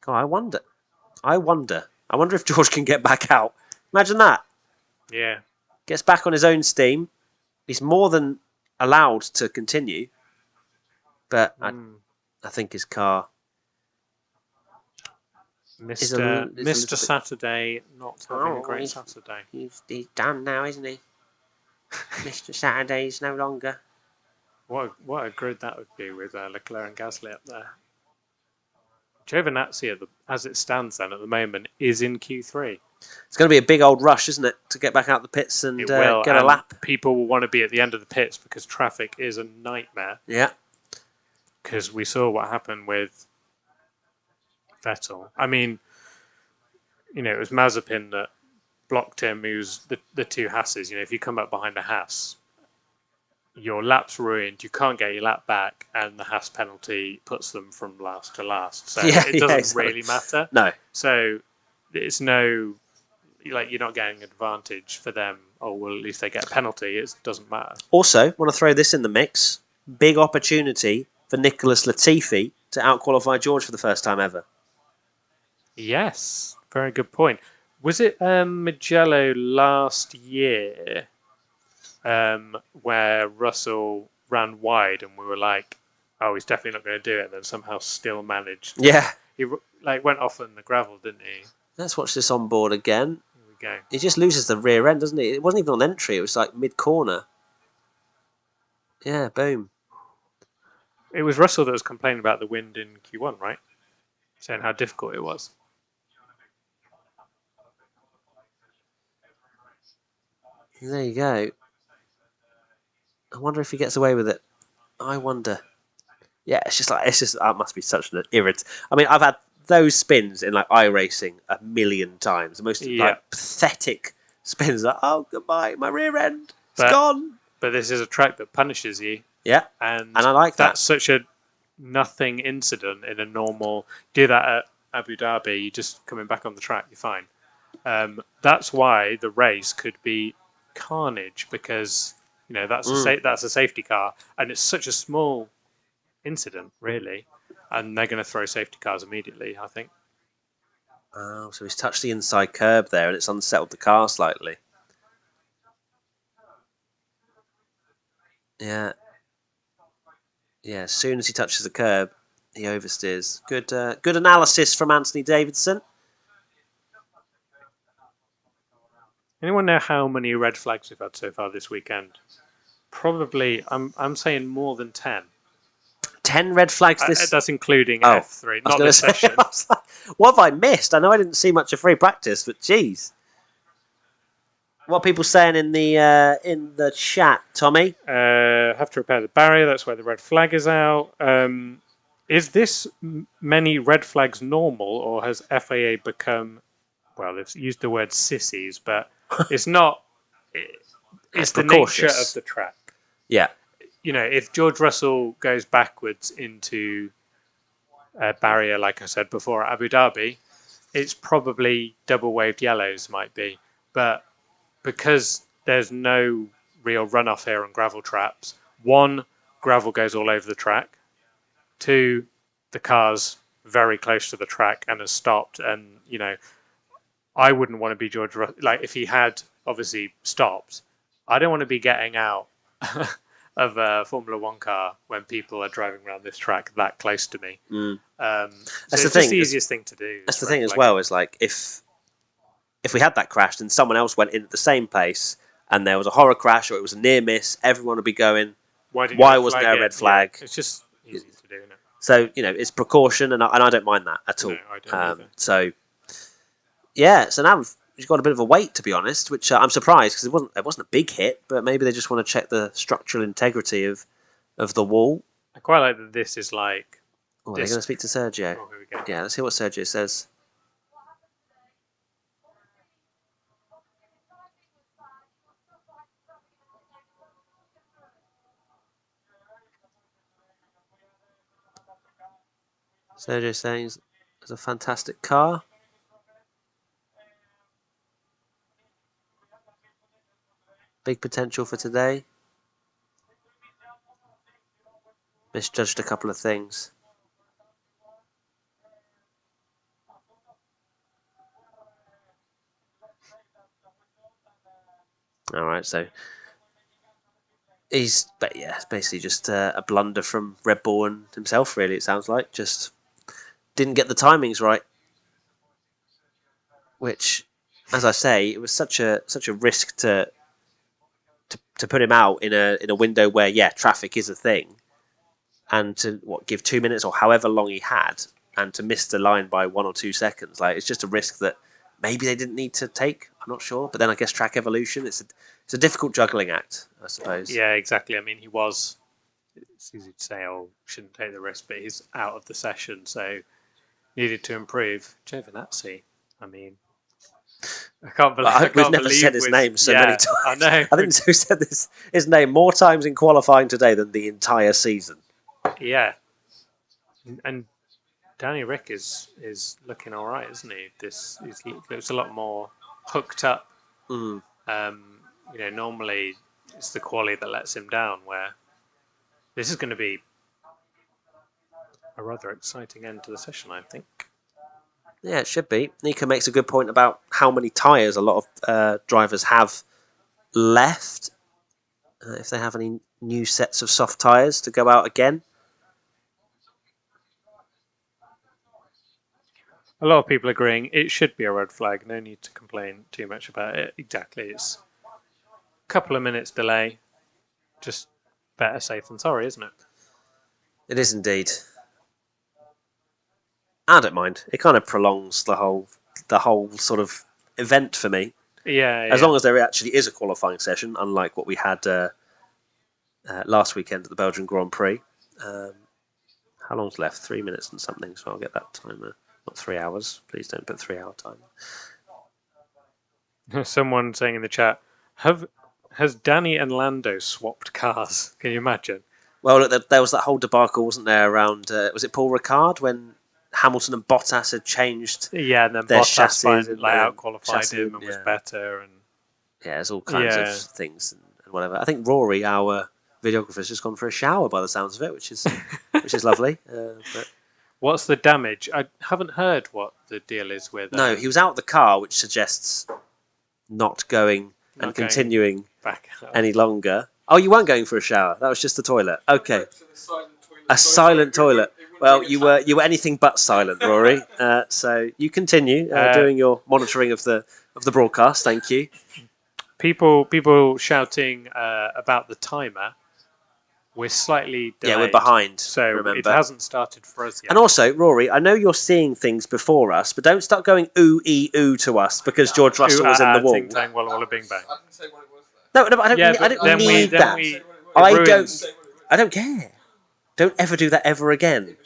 God, I wonder if George can get back out. Imagine that. Yeah. Gets back on his own steam. He's more than allowed to continue. But I think his car... Mr. Saturday not having a great Saturday. He's done now, isn't he? Mr. Saturday's no longer. What a grid that would be with Leclerc and Gasly up there. Giovinazzi, as it stands then at the moment, is in Q3. It's going to be a big old rush, isn't it, to get back out the pits and get a lap. People will want to be at the end of the pits because traffic is a nightmare. Yeah. Because we saw what happened with Vettel. I mean, it was Mazepin that blocked him, who's the two Hasses. If you come up behind a Haas, your lap's ruined, you can't get your lap back, and the Haas penalty puts them from last to last. So it doesn't really matter. No. So it's no, you're not getting advantage for them. Oh, well, at least they get a penalty. It doesn't matter. Also, want to throw this in the mix. Big opportunity for Nicholas Latifi to outqualify George for the first time ever. Yes, very good point. Was it Mugello last year where Russell ran wide and we were like, oh, he's definitely not going to do it, and then somehow still managed. Yeah. He went off in the gravel, didn't he? Let's watch this on board again. Here we go. He just loses the rear end, doesn't he? It wasn't even on entry. It was like mid-corner. Yeah, boom. It was Russell that was complaining about the wind in Q1, right? Saying how difficult it was. There you go. I wonder if he gets away with it. I wonder. Yeah, that must be such an irritant. I mean, I've had those spins in like iRacing a million times. The most pathetic spins. Like, oh, goodbye, my rear end. It's gone. But this is a track that punishes you. Yeah, and I like that. That's such a nothing incident in a normal. Do that at Abu Dhabi, you're just coming back on the track, you're fine. That's why the race could be carnage because that's a safety car, and it's such a small incident, really, and they're going to throw safety cars immediately, I think. Oh, so he's touched the inside curb there, and it's unsettled the car slightly. Yeah. Yeah, as soon as he touches the curb, he oversteers. Good analysis from Anthony Davidson. Anyone know how many red flags we've had so far this weekend? Probably, I'm saying more than 10. 10 red flags this... That's including F3, not this session. What have I missed? I know I didn't see much of free practice, but geez. What are people saying in the chat, Tommy? Have to repair the barrier, that's why the red flag is out. Is this many red flags normal, or has FIA become... Well, they've used the word sissies, but it's not... It's the nature of the track. Yeah. If George Russell goes backwards into a barrier, like I said before, at Abu Dhabi, it's probably double waved yellows might be. But because there's no real runoff here on gravel traps, 1, gravel goes all over the track. 2, the car's very close to the track and has stopped. And, I wouldn't want to be George Russell. Like, if he had obviously stopped, I don't want to be getting out of a Formula One car when people are driving around this track that close to me. That's the easiest thing to do. That's the thing as well, is like if we had that crash and someone else went in at the same pace and there was a horror crash or it was a near miss, everyone would be going, why wasn't there a red flag? Yeah, it's just easy to do, isn't it? So, it's precaution, and I don't mind that at all. No, I don't either. So, yeah, so now we've got a bit of a wait, to be honest, which I'm surprised because it wasn't a big hit, but maybe they just want to check the structural integrity of the wall. I quite like that this is like... Oh, they're going to speak to Sergio. Oh, here we go. Yeah, let's hear what Sergio says. Sergio saying it's a fantastic car. Big potential for today. Misjudged a couple of things. All right, so it's basically just a blunder from Red Bull and himself. Really, it sounds like just didn't get the timings right. Which, as I say, it was such a risk to put him out in a window where traffic is a thing, and to give 2 minutes or however long he had, and to miss the line by 1 or 2 seconds. Like, it's just a risk that maybe they didn't need to take. I'm not sure, but then I guess track evolution. It's a difficult juggling act, I suppose. Yeah, exactly. I mean, he was. It's easy to say, "Oh, shouldn't take the risk," but he's out of the session, so needed to improve. Giovinazzi. I mean, I can't believe we've never said his name so many times. I know. I think we've said his name more times in qualifying today than the entire season. Yeah, and Danny Rick is looking all right, isn't he? He looks a lot more hooked up. Normally it's the quality that lets him down. Where this is going to be a rather exciting end to the session, I think. Yeah, it should be. Nika makes a good point about how many tyres a lot of drivers have left. If they have any new sets of soft tyres to go out again. A lot of people agreeing it should be a red flag. No need to complain too much about it. Exactly. It's a couple of minutes delay. Just better safe than sorry, isn't it? It is indeed. I don't mind. It kind of prolongs the whole sort of event for me. Yeah. As long as there actually is a qualifying session, unlike what we had last weekend at the Belgian Grand Prix. How long's left? 3 minutes and something, so I'll get that timer. Not 3 hours. Please don't put 3 hour timer. Someone saying in the chat, has Danny and Lando swapped cars? Can you imagine? Well, look, there was that whole debacle, wasn't there, around, was it Paul Ricard, when Hamilton and Bottas had changed and then their Bottas chassis out qualified him and was better. And there's all kinds of things and whatever. I think Rory, our videographer's just gone for a shower by the sounds of it, which is lovely. But what's the damage? I haven't heard what the deal is with. No, he was out of the car, which suggests not going and continuing back any longer. Oh, you weren't going for a shower. That was just the toilet. Okay, a silent toilet. Well, you were anything but silent, Rory. So you continue doing your monitoring of the broadcast. Thank you. People shouting about the timer. We're slightly delayed. Yeah, we're behind. So remember, it hasn't started for us yet. And also, Rory, I know you're seeing things before us, but don't start going ooh ee ooh to us because George Russell was in the wall. Ting tang walla walla bing bang. I didn't say what it was there. No, I don't need that. I don't care. Don't ever do that ever again.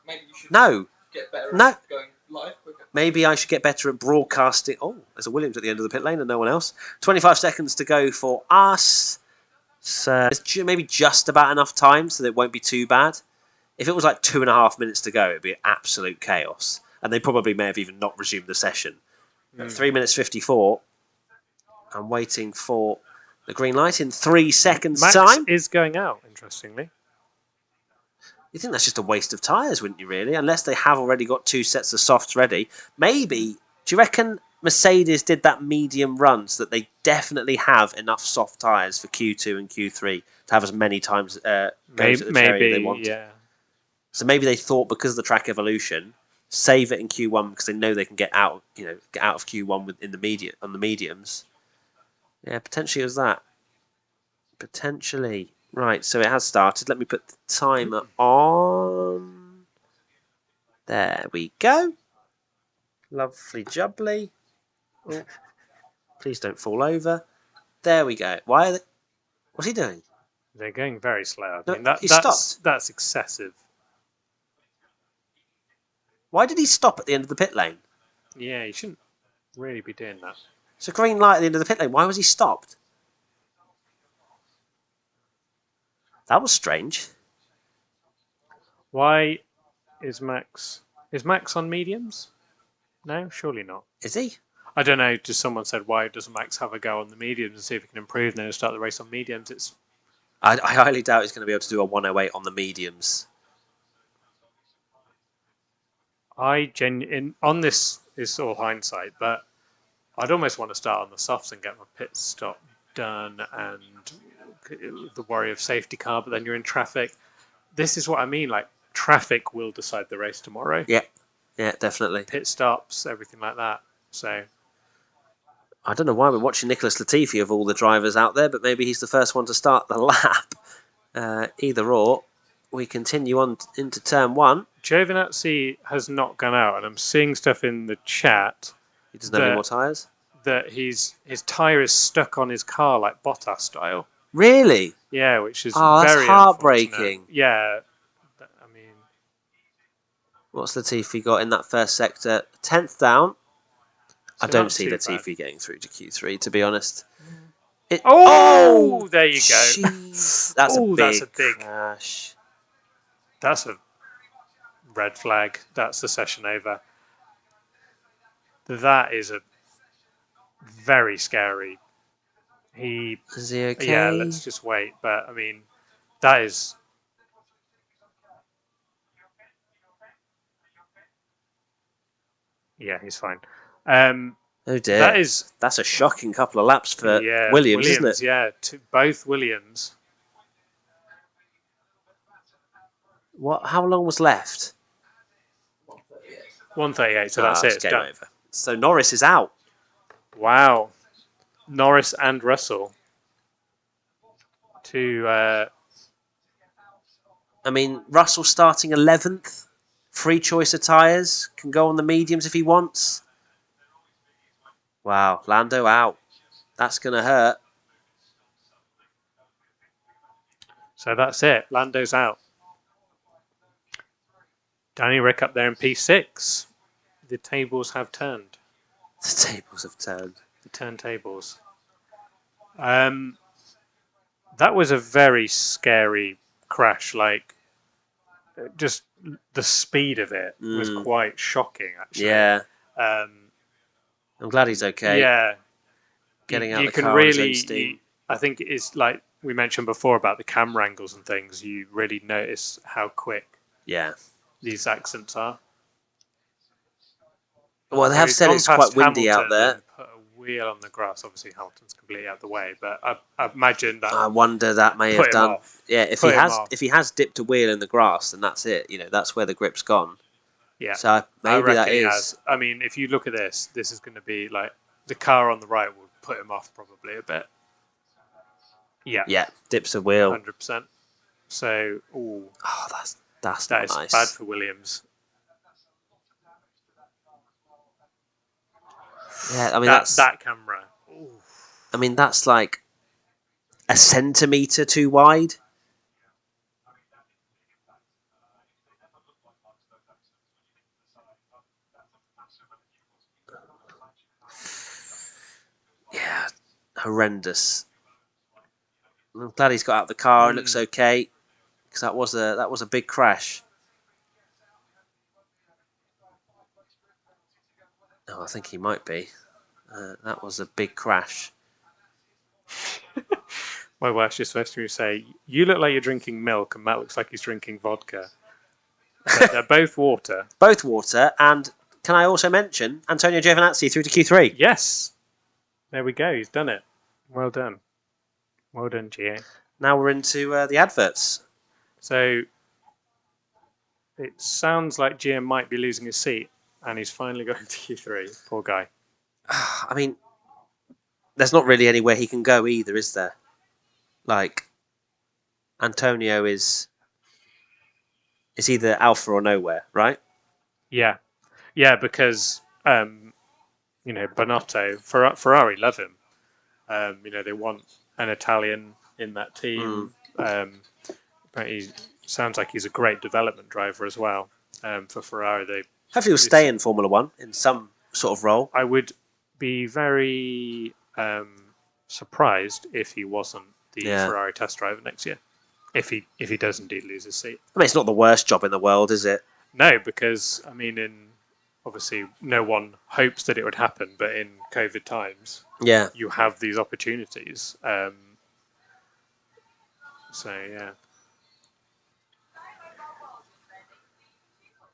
Maybe you should No. get better at going live quicker. Maybe I should get better at broadcasting. Oh, there's a Williams at the end of the pit lane and no one else. 25 seconds to go for us. So it's maybe just about enough time so that it won't be too bad. If it was like 2.5 minutes to go, it'd be absolute chaos. And they probably may have even not resumed the session. 3 minutes 54. I'm waiting for the green light in 3 seconds' time. Max is going out, interestingly. You think that's just a waste of tyres, wouldn't you, really? Unless they have already got 2 sets of softs ready. Maybe, do you reckon Mercedes did that medium run so that they definitely have enough soft tyres for Q2 and Q3 to have as many times maybe they want? Yeah. So maybe they thought because of the track evolution, save it in Q1 because they know they can get out of Q1 on the mediums. Yeah, potentially it was that. Potentially. Right, so it has started. Let me put the timer on. There we go. Lovely jubbly. Oh, please don't fall over. There we go. What's he doing? They're going very slow. I mean, he stopped. That's excessive. Why did he stop at the end of the pit lane? Yeah, he shouldn't really be doing that. It's a green light at the end of the pit lane. Why was he stopped? That was strange. Why Is Max on mediums? No, surely not. Is he? I don't know. Just someone said, why doesn't Max have a go on the mediums and see if he can improve, and then start the race on mediums? I highly doubt he's going to be able to do a 108 on the mediums. On this is all hindsight, but I'd almost want to start on the softs and get my pit stop done, and the worry of safety car. But then you're in traffic. This is what I mean. Like, traffic will decide the race tomorrow. Yeah, definitely. Pit stops, everything like that. So I don't know why we're watching Nicholas Latifi of all the drivers out there, but maybe he's the first one to start the lap. Either or, we continue on into turn 1. Giovinazzi has not gone out, and I'm seeing stuff in the chat. He doesn't have any more tyres? That his tyre is stuck on his car like Bottas style. Really? Yeah, which is that's very heartbreaking. Yeah, I mean, what's Latifi got in that first sector? 10th down. I don't see Latifi getting through to Q3, to be honest. There you go. That's a big crash. That's a red flag. That's the session over. That is a very scary. Is he okay? Yeah, let's just wait. But I mean, that is. Yeah, he's fine. Oh dear. That's a shocking couple of laps for Williams, isn't it? Yeah, both Williams. How long was left? 1:38. So that's it. It's game done. over. So Norris is out. Wow. Norris and Russell. I mean, Russell starting 11th. Free choice of tyres. Can go on the mediums if he wants. Wow, Lando out. That's going to hurt. So that's it. Lando's out. Danny Rick up there in P6. The tables have turned. The tables have turned. The turntables. That was a very scary crash. Like, just the speed of it was quite shocking, actually. Yeah. I'm glad he's okay. Yeah. Getting out of the car on his own steam. I think it's like we mentioned before about the camera angles and things. You really notice how quick these accidents are. Well, they have said it's quite windy out there. Put a wheel on the grass. Obviously, Hamilton's completely out of the way, but I imagine that. I wonder that may have done. Yeah, if he has dipped a wheel in the grass, then that's it. You know, that's where the grip's gone. Yeah. So maybe that is. I mean, if you look at this is going to be like the car on the right will put him off probably a bit. Yeah. Yeah, dips a wheel. 100%. So, that's that not is nice. bad for Williams. Yeah, I mean that camera. Ooh. I mean that's like a centimetre too wide. Yeah, horrendous. I'm glad he's got out of the car. It looks okay because that was a big crash. Oh, I think he might be. That was a big crash. My wife's just supposed to say, "You look like you're drinking milk," and Matt looks like he's drinking vodka. But they're both water. Both water, and can I also mention Antonio Giovinazzi through to Q3? Yes. There we go. He's done it. Well done. Well done, Gio. Now we're into the adverts. So it sounds like Gio might be losing his seat, and he's finally going to Q3. Poor guy. I mean, there's not really anywhere he can go either, is there? Like, Antonio is either Alpha or nowhere, right? Yeah. Yeah, because, Bonotto, Ferrari love him. They want an Italian in that team. But he sounds like he's a great development driver as well for Ferrari. Hopefully he'll stay in Formula One in some sort of role. I would be very surprised if he wasn't the Ferrari test driver next year. If he does indeed lose his seat. I mean, it's not the worst job in the world, is it? No, because I mean, obviously no one hopes that it would happen, but in COVID times, Yeah. you have these opportunities. So yeah,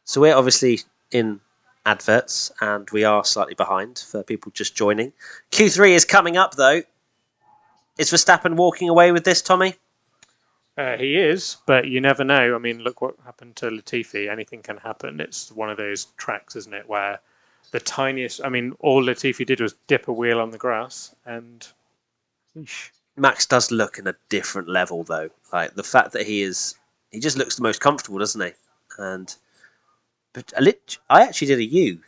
So we're obviously in adverts, and we are slightly behind for people just joining. Q3 is coming up, though. Is Verstappen walking away with this, Tommy? he is, but you never know. I mean, look what happened to Latifi. Anything can happen. It's one of those tracks, isn't it, where the tiniest. I mean, all Latifi did was dip a wheel on the grass, and eesh. Max does look in a different level, though. Like the fact that he just looks the most comfortable, doesn't he? But I actually did a U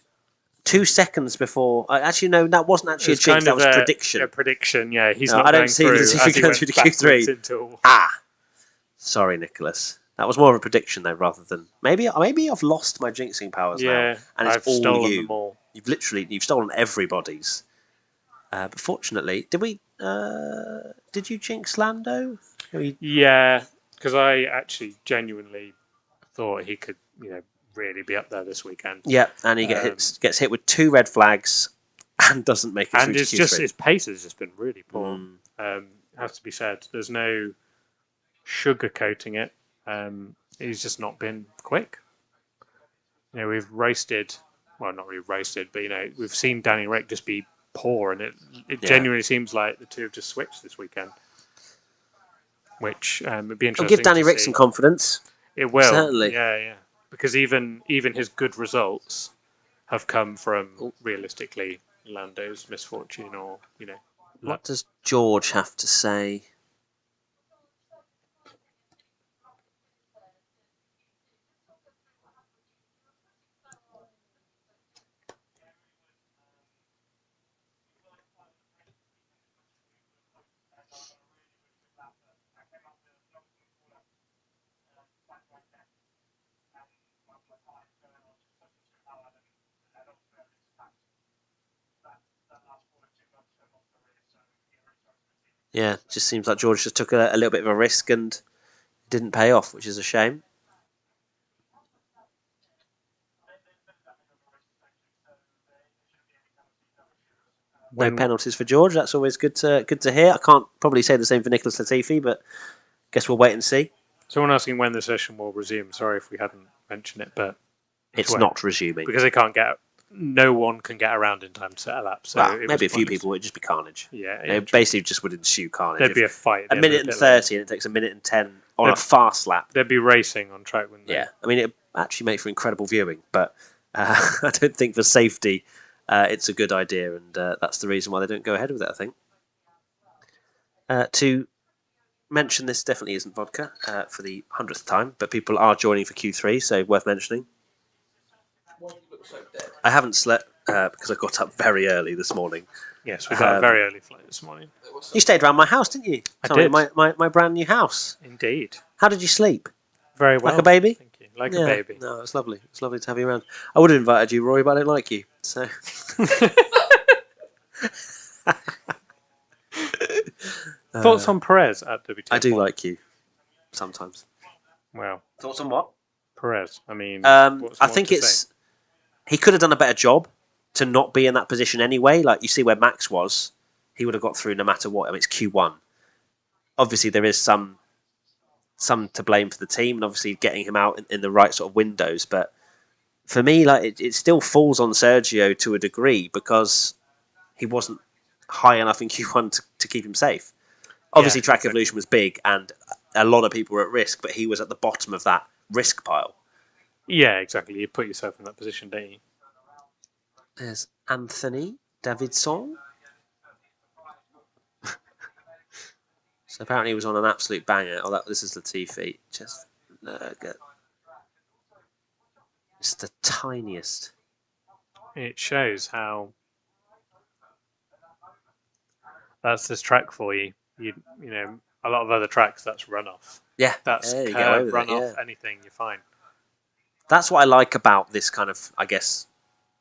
2 seconds before. No, that wasn't actually a It's jinx. kind That of was prediction. a prediction. Yeah, he's No, not I don't going see through Latifi as he going went through the backwards Q3. into. Sorry, Nicholas. That was more of a prediction, though, rather than maybe I've lost my jinxing powers now, Yeah, and it's I've all stolen you. them all. You've stolen everybody's. But fortunately, did you jinx Lando? Yeah, because I actually genuinely thought he could, really be up there this weekend. Yeah, and he gets hit with 2 red flags and doesn't make it And through it's to Q3. just his pace has just been really poor. Has to be said. There's no sugarcoating it. He's just not been quick. We've roasted, well, not really roasted, but we've seen Danny Rick just be poor, and it genuinely seems like the two have just switched this weekend. Which would be It'll interesting. give Danny to Rick see. some confidence. It will, Certainly. yeah. Because even his good results have come from realistically Lando's misfortune, or luck. What does George have to say? Yeah, just seems like George just took a little bit of a risk and didn't pay off, which is a shame. No penalties for George. That's always good to hear. I can't probably say the same for Nicholas Latifi, but guess we'll wait and see. Someone asking when the session will resume. Sorry if we hadn't mentioned it, but it's not resuming because they can't get. No one can get around in time to set a lap. So maybe a few people would just be carnage. Yeah, it basically just would ensue carnage. There'd be a fight. A minute and 30, and it takes a minute and 10 on a fast lap. There'd be racing on track, wouldn't there? Yeah, I mean, it actually makes for incredible viewing, but I don't think for safety it's a good idea, and that's the reason why they don't go ahead with it, I think. To mention, this definitely isn't vodka for the 100th time, but people are joining for Q3, so worth mentioning. Why do you look so dead? I haven't slept because I got up very early this morning. Yes, we got a very early flight this morning. You stayed around my house, didn't you? I did. My brand new house. Indeed. How did you sleep? Very well. Like a baby? Thank you. Like a baby. No, it's lovely. It's lovely to have you around. I would have invited you, Rory, but I don't like you. So. Thoughts on Perez at WTF1? I do like you. Sometimes. Well. Thoughts on what? Perez. I mean, I think he could have done a better job to not be in that position anyway. Like you see where Max was, he would have got through no matter what. I mean, it's Q1. Obviously, there is some to blame for the team, and obviously getting him out in the right sort of windows. But for me, like it still falls on Sergio to a degree because he wasn't high enough in Q1 to keep him safe. Obviously, Track Evolution was big, and a lot of people were at risk, but he was at the bottom of that risk pile. Yeah, exactly. You put yourself in that position, don't you? There's Anthony Davidson. So apparently he was on an absolute banger. This is Latifi. Just it's the tiniest. It shows how that's this track for you. You know, a lot of other tracks that's runoff. Yeah, that's curve, runoff. Anything, you're fine. That's what I like about this kind of. I guess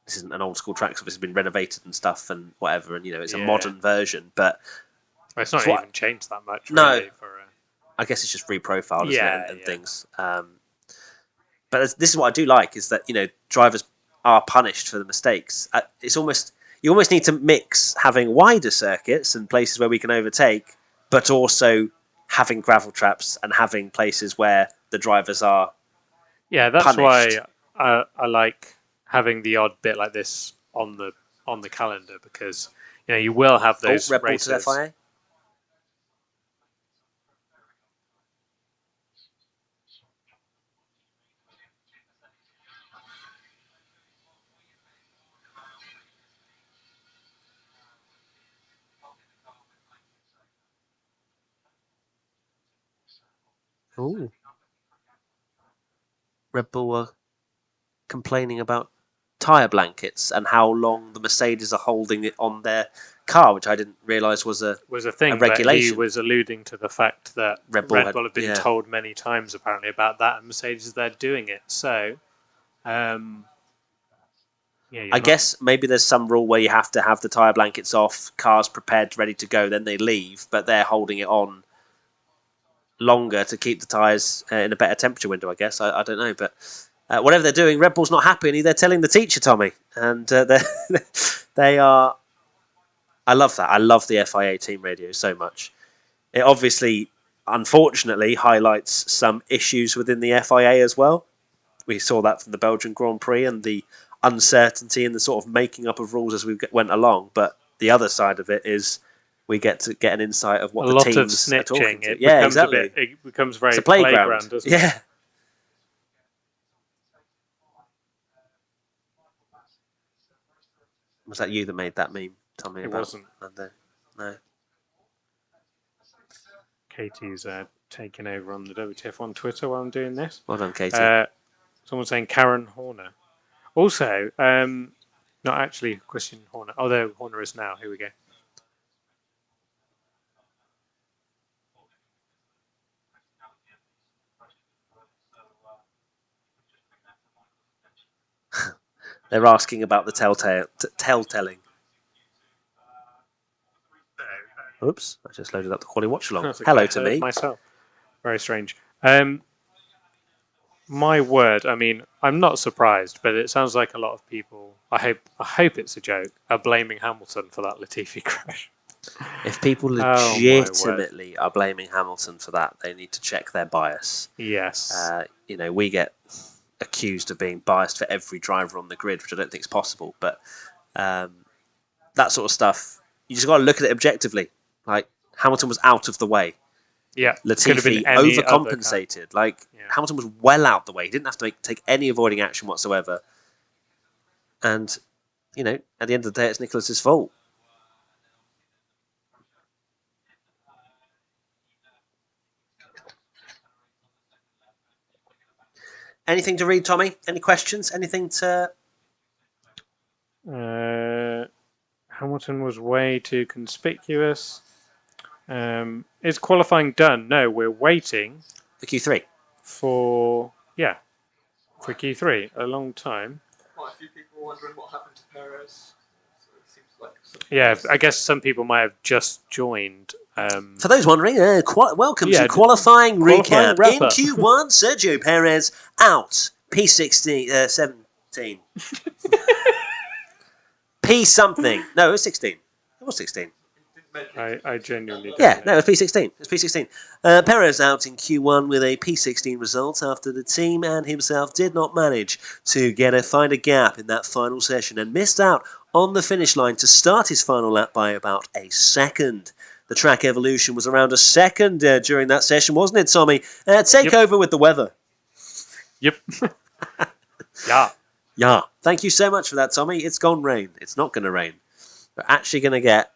this isn't an old school track, so it's been renovated and stuff and whatever, and it's a modern version, but. It's not even changed that much. No, really, I guess it's just reprofiled, isn't it, and things. But this is what I do like, is that, drivers are punished for the mistakes. You almost need to mix having wider circuits and places where we can overtake, but also having gravel traps and having places where the drivers are that's punished. why I like having the odd bit like this on the calendar, because you will have those Red Bull races. to FIA. Ooh. Red Bull were complaining about tyre blankets and how long the Mercedes are holding it on their car, which I didn't realise was a thing. regulation. But he was alluding to the fact that Red Bull had been told many times apparently about that, and Mercedes they're doing it. So, I guess maybe there's some rule where you have to have the tyre blankets off, cars prepared, ready to go, then they leave, but they're holding it on longer to keep the tyres in a better temperature window, I guess. I don't know, but whatever they're doing, Red Bull's not happy, and they're telling the teacher, Tommy. And they are... I love that. I love the FIA team radio so much. It obviously, unfortunately, highlights some issues within the FIA as well. We saw that from the Belgian Grand Prix and the uncertainty and the sort of making up of rules as we went along. But the other side of it is we get to get an insight of what the teams are talking to. Yeah, exactly. It becomes very a playground, doesn't it? Was that you that made that meme, Tommy? It wasn't. No. Katie's taking over on the WTF1 Twitter while I'm doing this. Well done, Katie. Someone saying Karen Horner. Also, not actually Christian Horner, although Horner is now. Here we go. They're asking about the telltelling. Oops, I just loaded up the quality watchalong. Okay. Hello to me. Myself. Very strange. My word, I mean, I'm not surprised, but it sounds like a lot of people, I hope it's a joke, are blaming Hamilton for that Latifi crash. If people legitimately are blaming Hamilton for that, they need to check their bias. Yes. We get accused of being biased for every driver on the grid, which I don't think is possible. But that sort of stuff, you just got to look at it objectively. Like, Hamilton was out of the way. Yeah, Latifi overcompensated. Hamilton was well out the way. He didn't have to take any avoiding action whatsoever. And, at the end of the day, it's Nicholas's fault. Anything to read, Tommy? Any questions? Anything to... Hamilton was way too conspicuous. Is qualifying done? No, we're waiting for Q3. For Q3. A long time. Quite a few people were wondering what happened to Perez. So it seems like I guess some people might have just joined. For those wondering, welcome to qualifying recap. In Q1, Sergio Perez out. P16, 17. P something. No, it was 16. It was 16. I genuinely don't know. It was P16. It was P16. Perez out in Q1 with a P16 result after the team and himself did not manage to find a gap in that final session and missed out on the finish line to start his final lap by about a second. The track evolution was around a second during that session, wasn't it, Tommy? Take over with the weather. Yep. Yeah. Thank you so much for that, Tommy. It's gone rain. It's not going to rain. We're actually going to get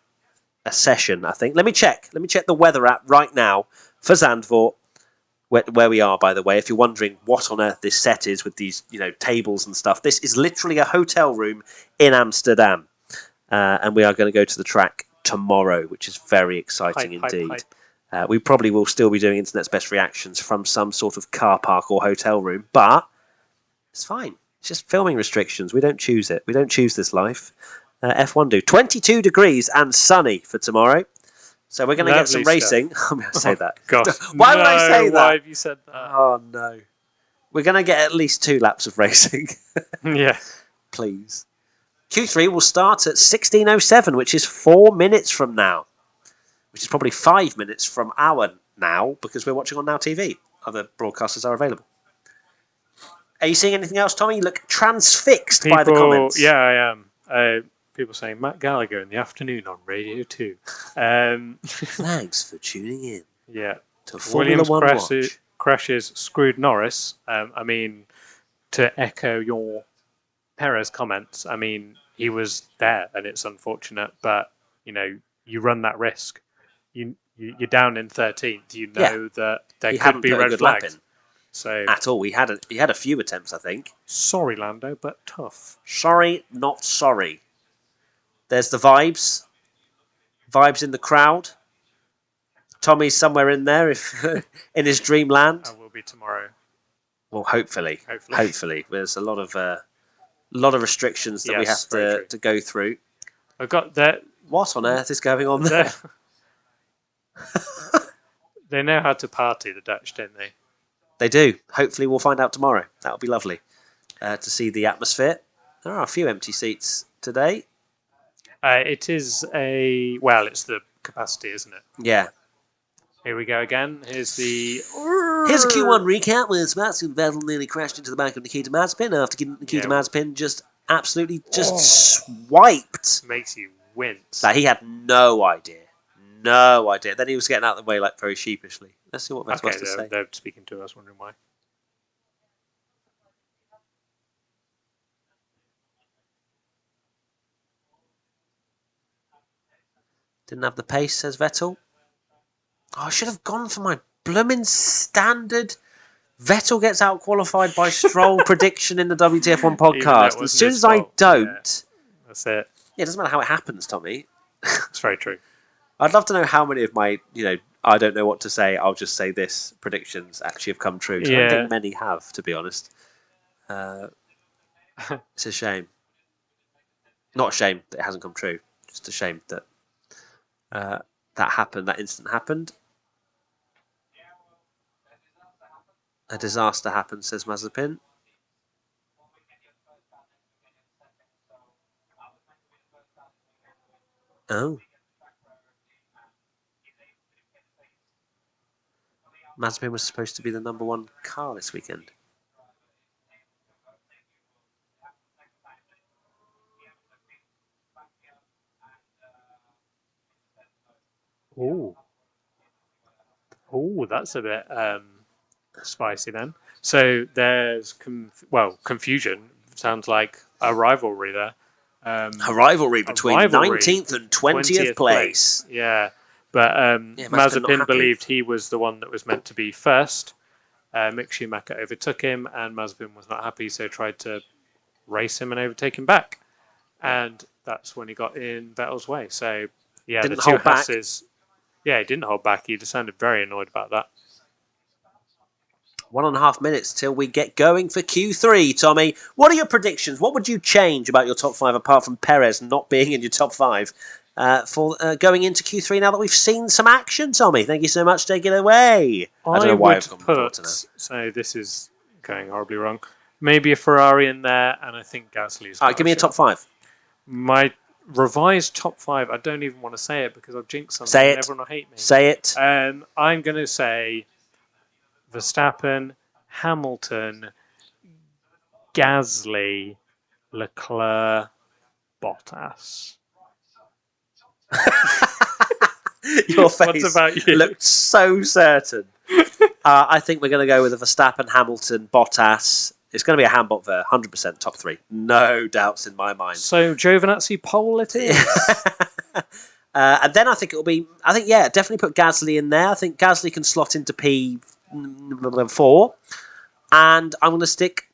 a session, I think. Let me check the weather app right now for Zandvoort, where we are, by the way. If you're wondering what on earth this set is with these, tables and stuff, this is literally a hotel room in Amsterdam. And we are going to go to the track tomorrow, which is very exciting indeed. We probably will still be doing Internet's Best Reactions from some sort of car park or hotel room, but it's fine. It's just filming restrictions. We don't choose it. We don't choose this life. F1 do. 22 degrees and sunny for tomorrow. So we're going to get some racing. I'm going to say that. Gosh. Why would I say that? Why have you said that? Oh, no. We're going to get at least 2 laps of racing. Yeah. Please. Q3 will start at 16:07, which is 4 minutes from now. Which is probably 5 minutes from our now, because we're watching on Now TV. Other broadcasters are available. Are you seeing anything else, Tommy? You look transfixed by the comments. Yeah, I am. People saying Matt Gallagher in the afternoon on Radio 2. Thanks for tuning in. Yeah. To Formula Williams One Watch. crashes screwed Norris. I mean, to echo your Perez comments, I mean, he was there and it's unfortunate, but, you run that risk. You're down in 13th. You know that there could be red flags. So at all. He had a few attempts, I think. Sorry, Lando, but tough. Sorry, not sorry. There's the vibes. Vibes in the crowd. Tommy's somewhere in there, if in his dreamland. I will be tomorrow. Well, hopefully. There's a lot of restrictions that we have to go through. I've got that. What on earth is going on there? They know how to party, the Dutch, don't they? They do. Hopefully we'll find out tomorrow. That'll be lovely to see the atmosphere. There are a few empty seats today. It is it's the capacity, isn't it? Yeah. Here we go again. Here's a Q1 recap where Sebastian Vettel nearly crashed into the back of Nikita Mazepin after getting Nikita Mazepin just absolutely swiped. Makes you wince. Like, he had no idea. No idea. Then he was getting out of the way like very sheepishly. Let's see what Vettel has to say. They're speaking to us, wondering why. Didn't have the pace, says Vettel. Oh, I should have gone for my blooming standard. Vettel gets out qualified by Stroll prediction in the WTF1 podcast. As soon as I don't, that's it. Yeah, it doesn't matter how it happens, Tommy. It's very true. I'd love to know how many of my, I don't know what to say, I'll just say this predictions actually have come true. I don't think many have, to be honest. It's a shame. Not a shame that it hasn't come true. Just a shame that that happened. That incident happened. A disaster happened, says Mazepin. Oh. Mazepin was supposed to be the #1 car this weekend. Oh, that's a bit spicy then. So there's confusion. Sounds like a rivalry there. A rivalry between 19th and 20th place. Yeah. But Mazepin believed he was the one that was meant to be first. Mick Schumacher overtook him, and Mazepin was not happy, so tried to race him and overtake him back. And that's when he got in Vettel's way. So, the two Hasses... Yeah, he didn't hold back. He just sounded very annoyed about that. 1.5 minutes till we get going for Q3, Tommy. What are your predictions? What would you change about your top 5 apart from Perez not being in your top 5 for going into Q3 now that we've seen some action, Tommy? Thank you so much. Take it away. I don't know why I've gone so this is going horribly wrong. Maybe a Ferrari in there, and I think Gasly's... All right, give me a top 5. My revised top 5, I don't even want to say it because I've jinxed something. Say it. And everyone will hate me. Say it. I'm going to say Verstappen, Hamilton, Gasly, Leclerc, Bottas. Your face looked so certain. I think we're going to go with a Verstappen, Hamilton, Bottas. It's going to be a Hambot 100% top 3. No doubts in my mind. So Giovinazzi pole it is. And then I think it'll be... definitely put Gasly in there. I think Gasly can slot into P4. And I'm going to stick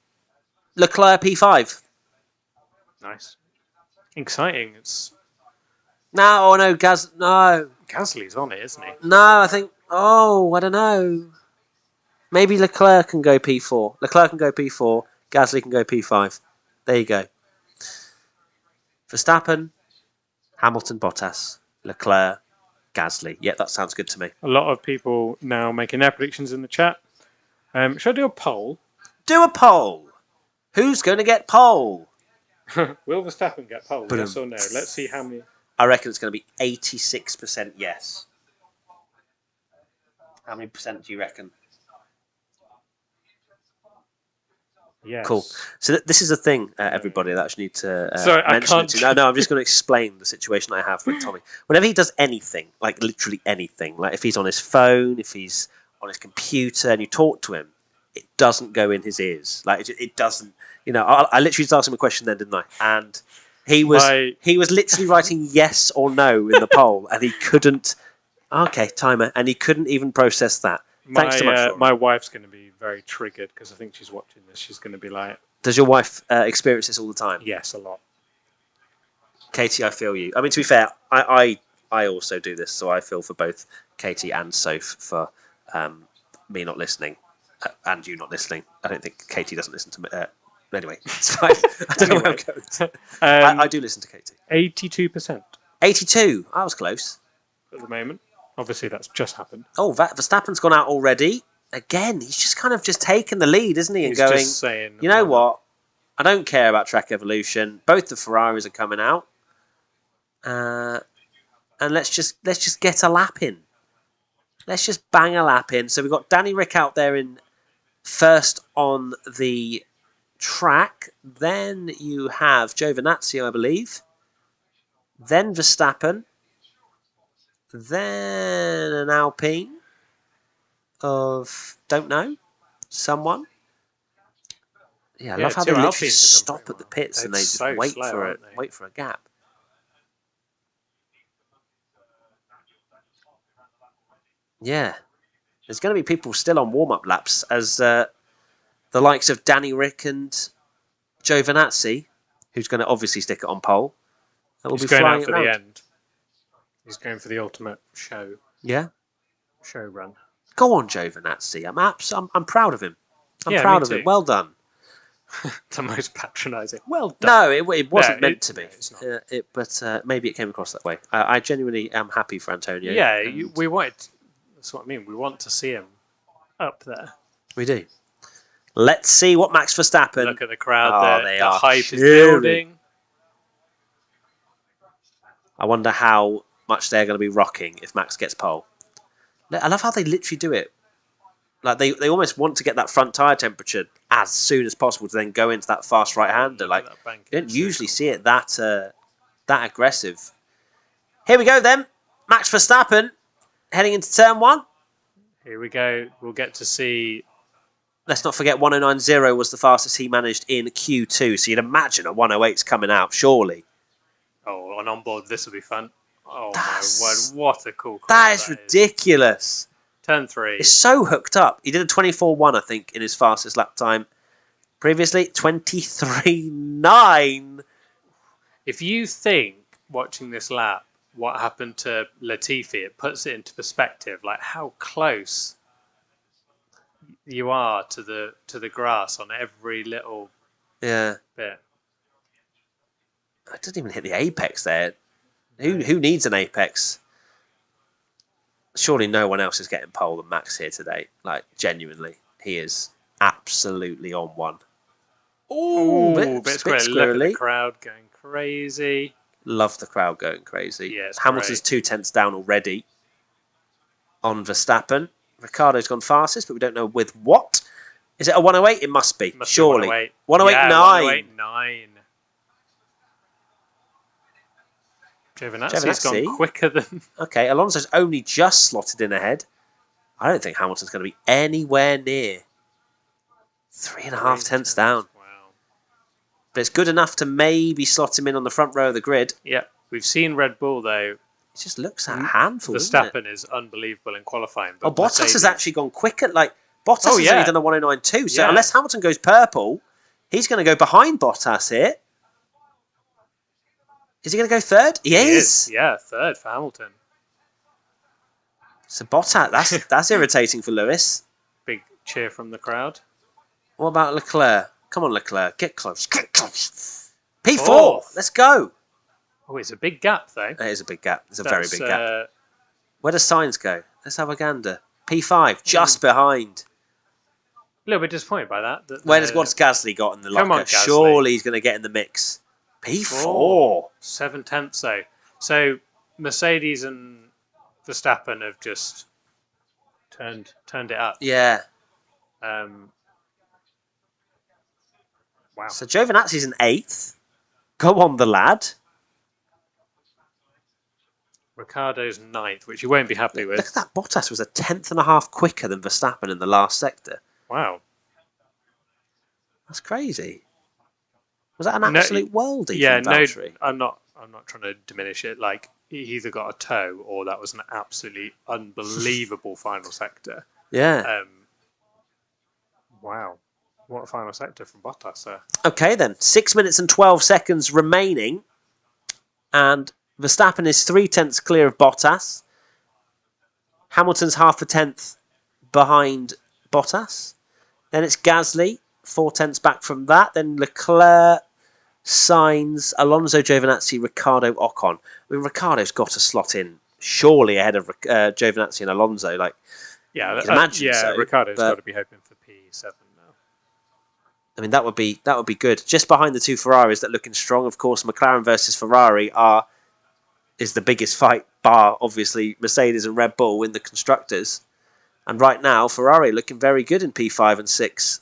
Leclerc P5. Nice. Exciting. It's... No. Gasly's on it, isn't he? No, I think... I don't know. Maybe Leclerc can go P4. Leclerc can go P4. Gasly can go P5. There you go. Verstappen, Hamilton, Bottas, Leclerc, Gasly. Yeah, that sounds good to me. A lot of people now making their predictions in the chat. Should I do a poll? do a poll. Who's going to get pole? Will Verstappen get pole? Boom. Yes or no? Let's see how many. I reckon it's going to be 86% yes. How many percent do you reckon? Yes. Cool. So this is a thing, everybody, that I just need to Sorry, I mention. can't. To you. No, I'm just going to explain the situation I have with Tommy. Whenever he does anything, like literally anything, like if he's on his phone, if he's on his computer, and you talk to him, it doesn't go in his ears. Like it doesn't. You know, I literally just asked him a question then, didn't I? And he was literally writing yes or no in the poll, and he couldn't. Okay, timer, and he couldn't even process that. Thanks so much. My wife's going to be very triggered because I think she's watching this. She's going to be like, does your wife experience this all the time? yes, a lot. Katie, I feel you. I mean, to be fair, I also do this, so I feel for both Katie and Soph for me not listening and you not listening. I don't think Katie doesn't listen to me. Anyway, it's fine. I don't know where I'm going. I do listen to Katie. 82% 82. I was close. at the moment. Obviously, that's just happened. Oh, Verstappen's gone out already. Again, he's just kind of just taken the lead, isn't he? And He's going, just saying, you know what? I don't care about track evolution. Both the Ferraris are coming out. And let's just get a lap in. Let's just bang a lap in. So we've got Danny Rick out there in first on the track. Then you have Giovinazzi, I believe. Then Verstappen. Then an Alpine of, don't know, someone. Yeah, I love how they literally stop at the pits and they just wait for a gap. Yeah. There's going to be people still on warm-up laps as the likes of Danny Rick and Giovinazzi, who's going to obviously stick it on pole. He's going out for the end. He's going for the ultimate show. Yeah? Show run. Go on, Giovinazzi. I'm proud of him. I'm proud of him. Well done. The most patronising. Well done. No, it wasn't meant to be. No, but maybe it came across that way. I genuinely am happy for Antonio. Yeah, we wanted. That's what I mean. We want to see him up there. We do. Let's see what Max Verstappen. Look at the crowd there. The hype cheering. is building. I wonder how much they're going to be rocking if Max gets pole. I love how they literally do it. Like they almost want to get that front tyre temperature as soon as possible to then go into that fast right-hander. Like you don't usually see it that aggressive. Here we go then. Max Verstappen heading into turn one. Here we go. We'll get to see. Let's not forget 109.0 was the fastest he managed in Q2. So you'd imagine a 108's coming out, surely. Oh, and on board, this will be fun. Oh my word, what a cool car. That is ridiculous. Turn 3. It's so hooked up. He did a 24.1, I think, in his fastest lap time. Previously, 23.9. If you think, watching this lap, what happened to Latifi, it puts it into perspective, like how close you are to the grass on every little bit. It doesn't even hit the apex there. Who needs an apex? Surely no one else is getting pole than Max here today. Like, genuinely. He is absolutely on one. Ooh, bit squirrely. Look at the crowd going crazy. Love the crowd going crazy. Yeah, Hamilton's 2 tenths down already on Verstappen. Ricciardo's gone fastest, but we don't know with what. Is it a 108? It must be. Surely. 108.9. 108.9. Giovinazzi's gone quicker than... Okay, Alonso's only just slotted in ahead. I don't think Hamilton's going to be anywhere near 3.5 tenths down. Wow. But it's good enough to maybe slot him in on the front row of the grid. Yeah, we've seen Red Bull, though. It just looks like a handful, Verstappen is unbelievable in qualifying. But Bottas has actually gone quicker. Like, Bottas has only done a 109.2. So unless Hamilton goes purple, he's going to go behind Bottas here. Is he going to go third? He is. Yeah, third for Hamilton. So Bottas, that's irritating for Lewis. Big cheer from the crowd. What about Leclerc? Come on, Leclerc. Get close. Get close. P4. Fourth. Let's go. Oh, it's a big gap, though. It is a big gap. It's a very big gap. Where does Sainz go? Let's have a gander. P5, just behind. little bit disappointed by that. What's Gasly got in the Come locker? on, Gasly. Surely he's going to get in the mix. P4. 7/10 though. So Mercedes and Verstappen have just turned it up. Yeah. Wow. So Giovinazzi's in 8th. Go on, the lad. Ricciardo's 9th, which you won't be happy with. Look at that. Bottas was a 10th.5 quicker than Verstappen in the last sector. Wow. That's crazy. Was that an absolute worldie from Valtteri? I'm not trying to diminish it. Like, he either got a toe or that was an absolutely unbelievable final sector. Yeah. Wow. What a final sector from Bottas there. Okay, then. 6 minutes and 12 seconds remaining. And Verstappen is 0.3 clear of Bottas. Hamilton's 0.5 behind Bottas. Then it's Gasly, 0.4 back from that. Then Leclerc, Sainz, Alonso, Giovinazzi, Ricciardo, Ocon. I mean, Ricciardo's got to slot in surely ahead of Giovinazzi and Alonso. Like, yeah, you can imagine so, Ricciardo's got to be hoping for P7 now. I mean, that would be good. Just behind the two Ferraris that are looking strong, of course, McLaren versus Ferrari is the biggest fight, bar obviously Mercedes and Red Bull in the constructors. And right now, Ferrari looking very good in P5 and 6.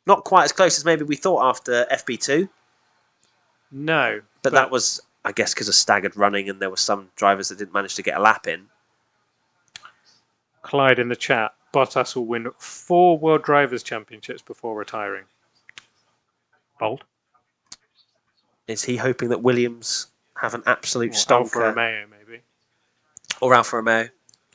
Not quite as close as maybe we thought after FP2. No. But that was, I guess, because of staggered running and there were some drivers that didn't manage to get a lap in. Clyde in the chat. Bottas will win 4 World Drivers' Championships before retiring. Bold. Is he hoping that Williams have an absolute stonker? Alfa Romeo, maybe. Or Alfa Romeo?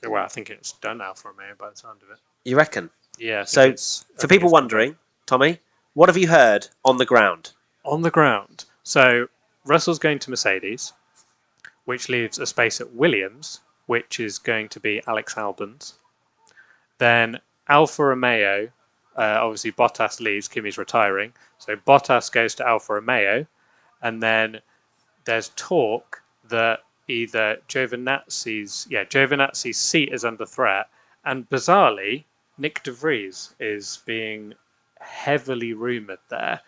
Well, I think it's done Alfa Romeo by the sound of it. You reckon? Yeah. So, for people wondering, Tommy, what have you heard on the ground? On the ground. So, Russell's going to Mercedes, which leaves a space at Williams, which is going to be Alex Albon's. Then Alfa Romeo, obviously Bottas leaves, Kimi's retiring. So Bottas goes to Alfa Romeo, and then there's talk that either Giovinazzi's seat is under threat, and bizarrely, Nick de Vries is being heavily rumoured there,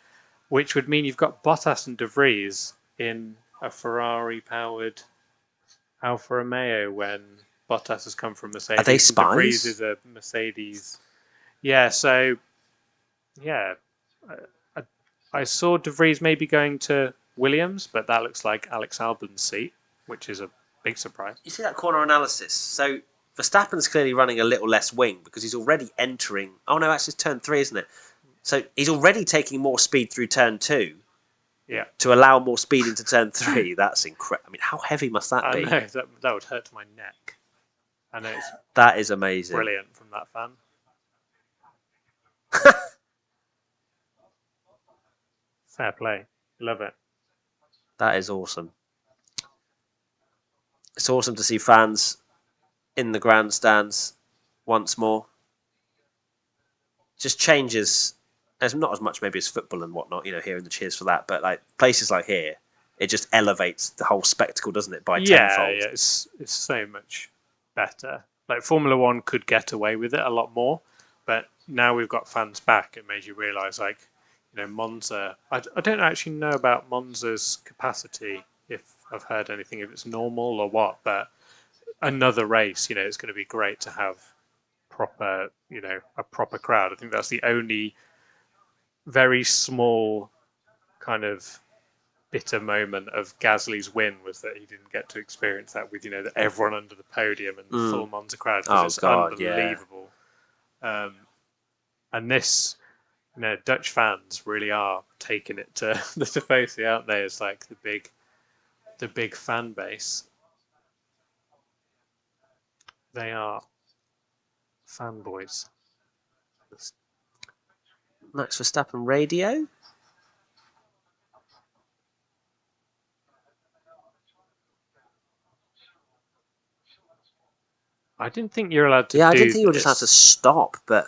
which would mean you've got Bottas and de Vries in a Ferrari-powered Alfa Romeo when Bottas has come from Mercedes. Are they spies? De Vries is a Mercedes. Yeah, so, yeah. I saw de Vries maybe going to Williams, but that looks like Alex Albon's seat, which is a big surprise. You see that corner analysis? So Verstappen's clearly running a little less wing because he's already entering... Oh, no, actually it's turn 3, isn't it? So he's already taking more speed through turn 2. Yeah. To allow more speed into turn 3. That's incredible. I mean, how heavy must that be? I know, that would hurt my neck. I know it's that is amazing. Brilliant from that fan. Fair play. Love it. That is awesome. It's awesome to see fans in the grandstands once more. Just changes, as not as much maybe as football and whatnot, hearing the cheers for that, but like places like here, it just elevates the whole spectacle, doesn't it, by tenfold? Yeah, it's so much better. Like Formula One could get away with it a lot more, but now we've got fans back. It made you realise, like, Monza. I don't actually know about Monza's capacity. If I've heard anything, if it's normal or what, but another race, it's going to be great to have proper, a proper crowd. I think that's the only very small kind of bitter moment of Gasly's win was that he didn't get to experience that with everyone under the podium and full Monza crowd, because it's unbelievable. Yeah. And this, Dutch fans really are taking it to the Tifosi, aren't they? It's like the big fan base. They are fanboys. Max Verstappen radio. I didn't think you're allowed to. Yeah, I didn't think you were just allowed to stop, but.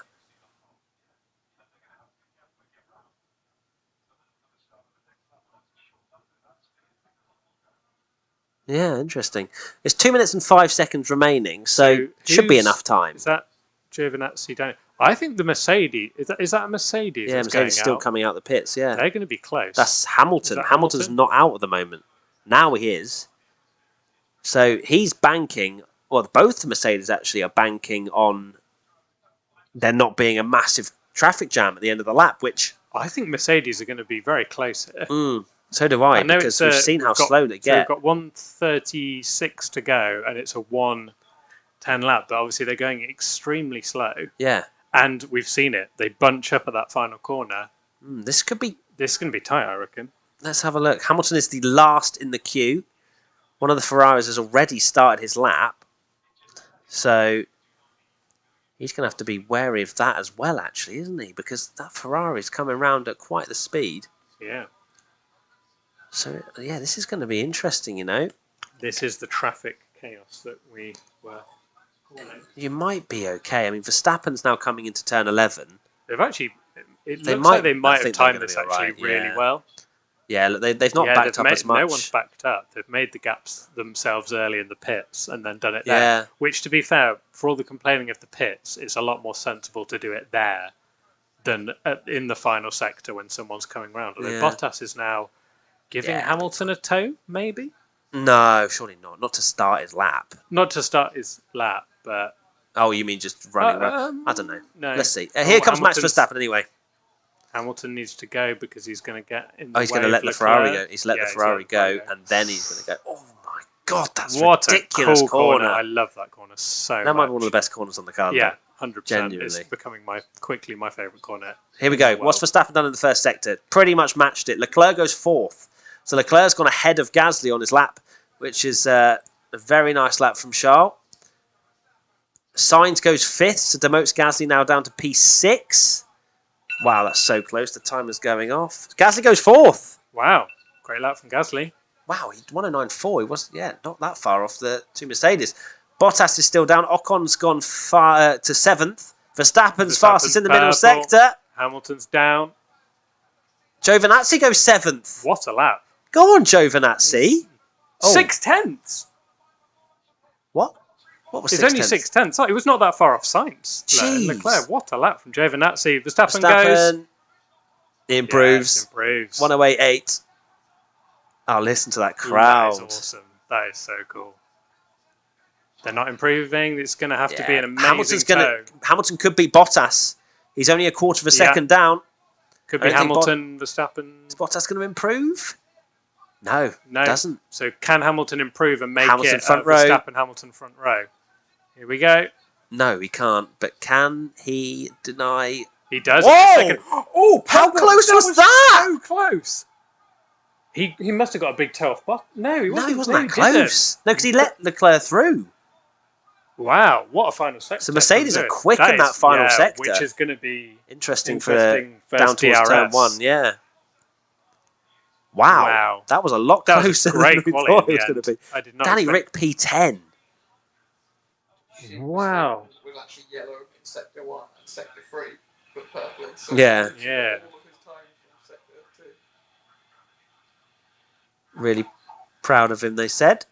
Yeah, interesting. There's 2 minutes and 5 seconds remaining, so should be enough time. Is that Giovinazzi down? I think the Mercedes is that a Mercedes? Yeah, that's Mercedes going still out? coming out the pits. Yeah, They're going to be close. that's Hamilton. Is that Hamilton's Hamilton? not out at the moment. Now he is. So he's banking. Well, both the Mercedes actually are banking on there not being a massive traffic jam at the end of the lap, which I think Mercedes are going to be very close here. so do I, know because we've seen how slow they So we've get. got 1:36 to go, and it's a 1:10 lap. But obviously they're going extremely slow, Yeah, and we've seen it. They bunch up at that final corner. this could be. This is going to be tight, I reckon. Let's have a look. Hamilton is the last in the queue. One of the Ferraris has already started his lap, so he's going to have to be wary of that as well, actually, isn't he? Because that Ferrari's coming round at quite the speed. Yeah. So, yeah, this is going to be interesting, you know. This is the traffic chaos that we were calling. You might be okay. I mean, Verstappen's now coming into turn 11. They've actually... It They looks might- like they I might have think they're timed gonna this be actually alright, really yeah. well. Yeah, they've not backed up as much. No one's backed up. They've made the gaps themselves early in the pits and then done it there. Yeah. Which, to be fair, for all the complaining of the pits, it's a lot more sensible to do it there than in the final sector when someone's coming round. Although Yeah. Bottas is now giving Yeah. Hamilton a toe, maybe? No, surely not. Not to start his lap. Not to start his lap, but... Oh, you mean just running around? I don't know. No. Let's see. Here comes Max Hamilton's- Verstappen anyway. Hamilton needs to go because he's going to get in the Oh, he's going to way let of the Ferrari Leclerc. go. He's let Yeah, the Ferrari Ferrari go, and then he's going to go. Oh my God, that's What ridiculous a cool corner. I corner. love that corner so much. That might be one of the best corners on the card. Yeah, though. 100%. It's Genuinely. becoming quickly my favourite corner. Here we go. Well. What's Verstappen done in the first sector? Pretty much matched it. Leclerc goes fourth. So Leclerc's gone ahead of Gasly on his lap, which is a very nice lap from Charles. Sainz goes fifth, so demotes Gasly now down to P6. Wow, that's so close. The timer's going off. Gasly goes fourth. Wow, great lap from Gasly. Wow, he 109.4. He was, not that far off the two Mercedes. Bottas is still down. Ocon's gone far to seventh. Verstappen's fastest in the middle purple. sector. Hamilton's down. Giovinazzi goes seventh. What a lap. Go on, Giovinazzi. Oh. 6/10. What? What was It's 6/10? only 6/10. Oh, it was not that far off Sainz. Jeez. Leclerc, what a lap from Giovinazzi. Verstappen goes. Improves. Yes, improves. 108.8. Oh, listen to that Ooh, crowd. That is awesome. That is so cool. They're not improving. It's going to have to be an amazing Hamilton could beat Bottas. He's only a quarter of a second down. Could I be don't think Hamilton, Verstappen. Is Bottas going to improve? No, No, doesn't. So can Hamilton improve and make Hamilton it front row. Verstappen, Hamilton front row? Here we go. No, he can't. But can he deny? He does. Whoa! Oh, how close was that? So close. He must have got a big toe off. But no, he No, wasn't. he wasn't that didn't. close. No, because he let Leclerc through. Wow, what a final sector! So Mercedes from are this. quick in that final sector. which is going to be Interesting for Interesting down first towards turn DRS. one. Yeah. Wow. Wow. That was a lot That was closer great than we quality thought in it the was going to end. be. I did not. Danny expect- Rick P10. Wow. With actually yellow in sector 1 and sector 3, but purple in Yeah. sector 2. Yeah. All of his time from sector 2. Really proud of him, they said.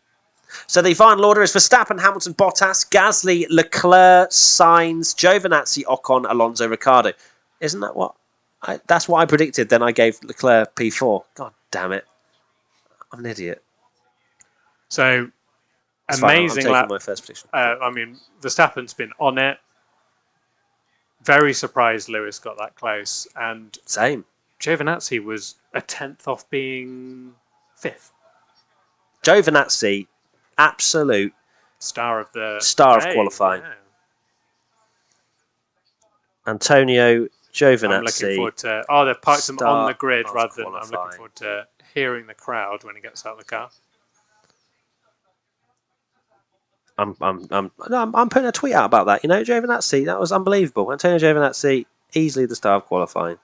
So the final order is Verstappen, Hamilton, Bottas, Gasly, Leclerc, Sainz, Giovinazzi, Ocon, Alonso, Ricciardo. Isn't that what? That's what I predicted. Then I gave Leclerc P4. God damn it. I'm an idiot. So It's fine, I'm amazing taking lap. my first prediction. I mean, Verstappen's been on it. Very surprised Lewis got that close, and Same. Giovinazzi was a tenth off being fifth. Giovinazzi, absolute Star of the Star of day, qualifying. yeah. Antonio I'm looking Giovinazzi. forward to. Oh, they've parked him on Star the grid of rather than. I'm looking qualifying. forward to hearing the crowd when he gets out of the car. I'm putting a tweet out about that. You know, Giovinazzi, that was unbelievable. Antonio Giovinazzi, easily the star of qualifying.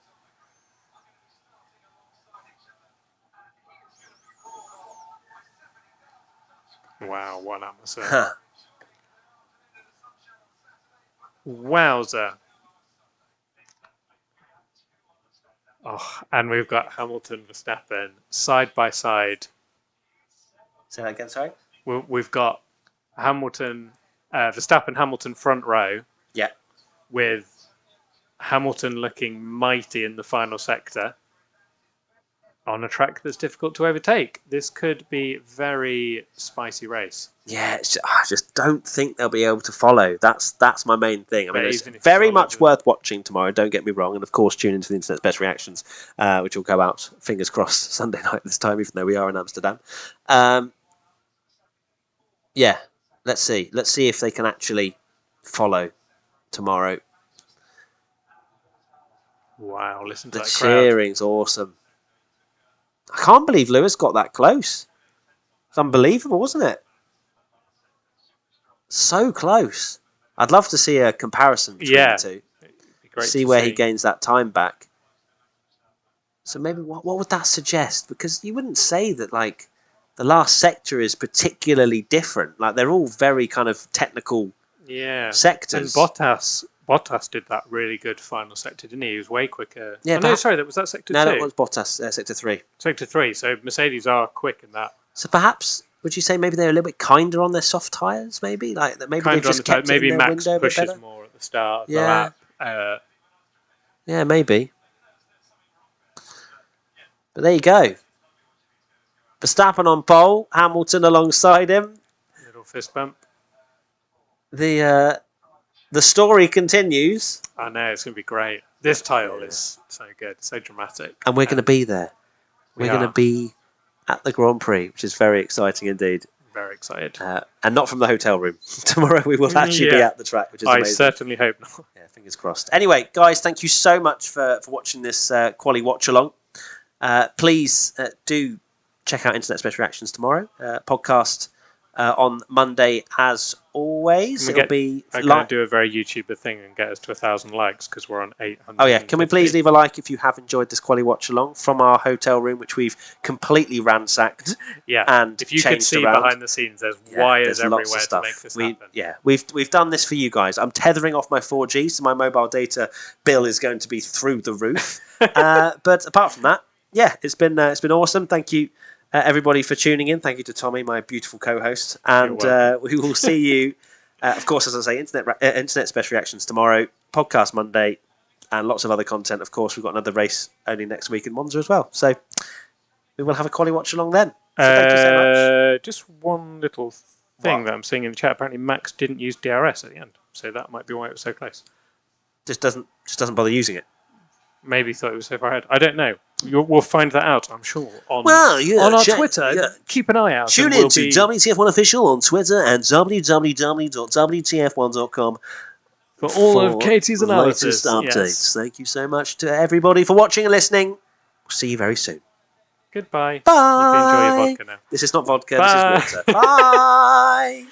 Wow, what an atmosphere! Huh. Wowzer! Oh, and we've got Hamilton, Verstappen side by side. Say that again, sorry? We've got Hamilton, Verstappen, Hamilton front row Yeah. with Hamilton looking mighty in the final sector on a track that's difficult to overtake. This could be a very spicy race. Yeah, I just don't think they'll be able to follow. That's my main thing. I mean, it's very much worth watching tomorrow, don't get me wrong. And of course, tune into the Internet's Best Reactions, which will go out, fingers crossed, Sunday night this time, even though we are in Amsterdam. Yeah, let's see. Let's see if they can actually follow tomorrow. Wow, listen to the that cheering's crowd. Awesome. I can't believe Lewis got that close. It's unbelievable, wasn't it? So close. I'd love to see a comparison between the two. See where he gains that time back. So maybe what would that suggest? Because you wouldn't say that like the last sector is particularly different. Like they're all very kind of technical sectors. And Bottas did that really good final sector, didn't he? He was way quicker. Yeah, no, sorry, that was that sector 2? No, that was Bottas, sector 3. Sector 3, so Mercedes are quick in that. So perhaps, would you say maybe they're a little bit kinder on their soft tyres, maybe? Like maybe they've just kept it in their Max window pushes a bit better? more at the start of the lap. Yeah, maybe. But there you go. Verstappen on pole, Hamilton alongside him. Little fist bump. The story continues. I know, it's going to be great. This title is so good, so dramatic. And we're going to be there. We're going to be at the Grand Prix, which is very exciting indeed. Very excited. And not from the hotel room. Tomorrow we will actually be at the track, which is amazing. I certainly hope not. Yeah, fingers crossed. Anyway, guys, thank you so much for watching this quali watch-along. Please do check out Internet's Best Reactions tomorrow. Podcast on Monday, as always. It'll be I'm going to do a very YouTuber thing and get us to 1,000 likes because we're on 800. Oh yeah, can we please leave a like if you have enjoyed this quali watch along from our hotel room, which we've completely ransacked. And if you could see around. Behind the scenes, there's wires everywhere to make this happen. Yeah, we've done this for you guys. I'm tethering off my 4G, so my mobile data bill is going to be through the roof. But apart from that, yeah, it's been awesome. Thank you. Everybody for tuning in. Thank you to Tommy, my beautiful co-host. And we will see you, of course, as I say, Internet Best Reactions tomorrow, podcast Monday, and lots of other content. Of course, we've got another race only next week in Monza as well. So we will have a quali watch along then. So thank you so much. Just one little thing that I'm seeing in the chat. Apparently Max didn't use DRS at the end. So that might be why it was so close. Just doesn't bother using it. Maybe thought it was so far ahead. I don't know. We'll find that out, I'm sure, on our Twitter. Yeah. Keep an eye out. Tune in to WTF1 Official on Twitter and www.WTF1.com for all of Katie's analysis. Latest updates. Yes. Thank you so much to everybody for watching and listening. We'll see you very soon. Goodbye. Bye. You can enjoy your vodka now. This is not vodka, this is water. Bye.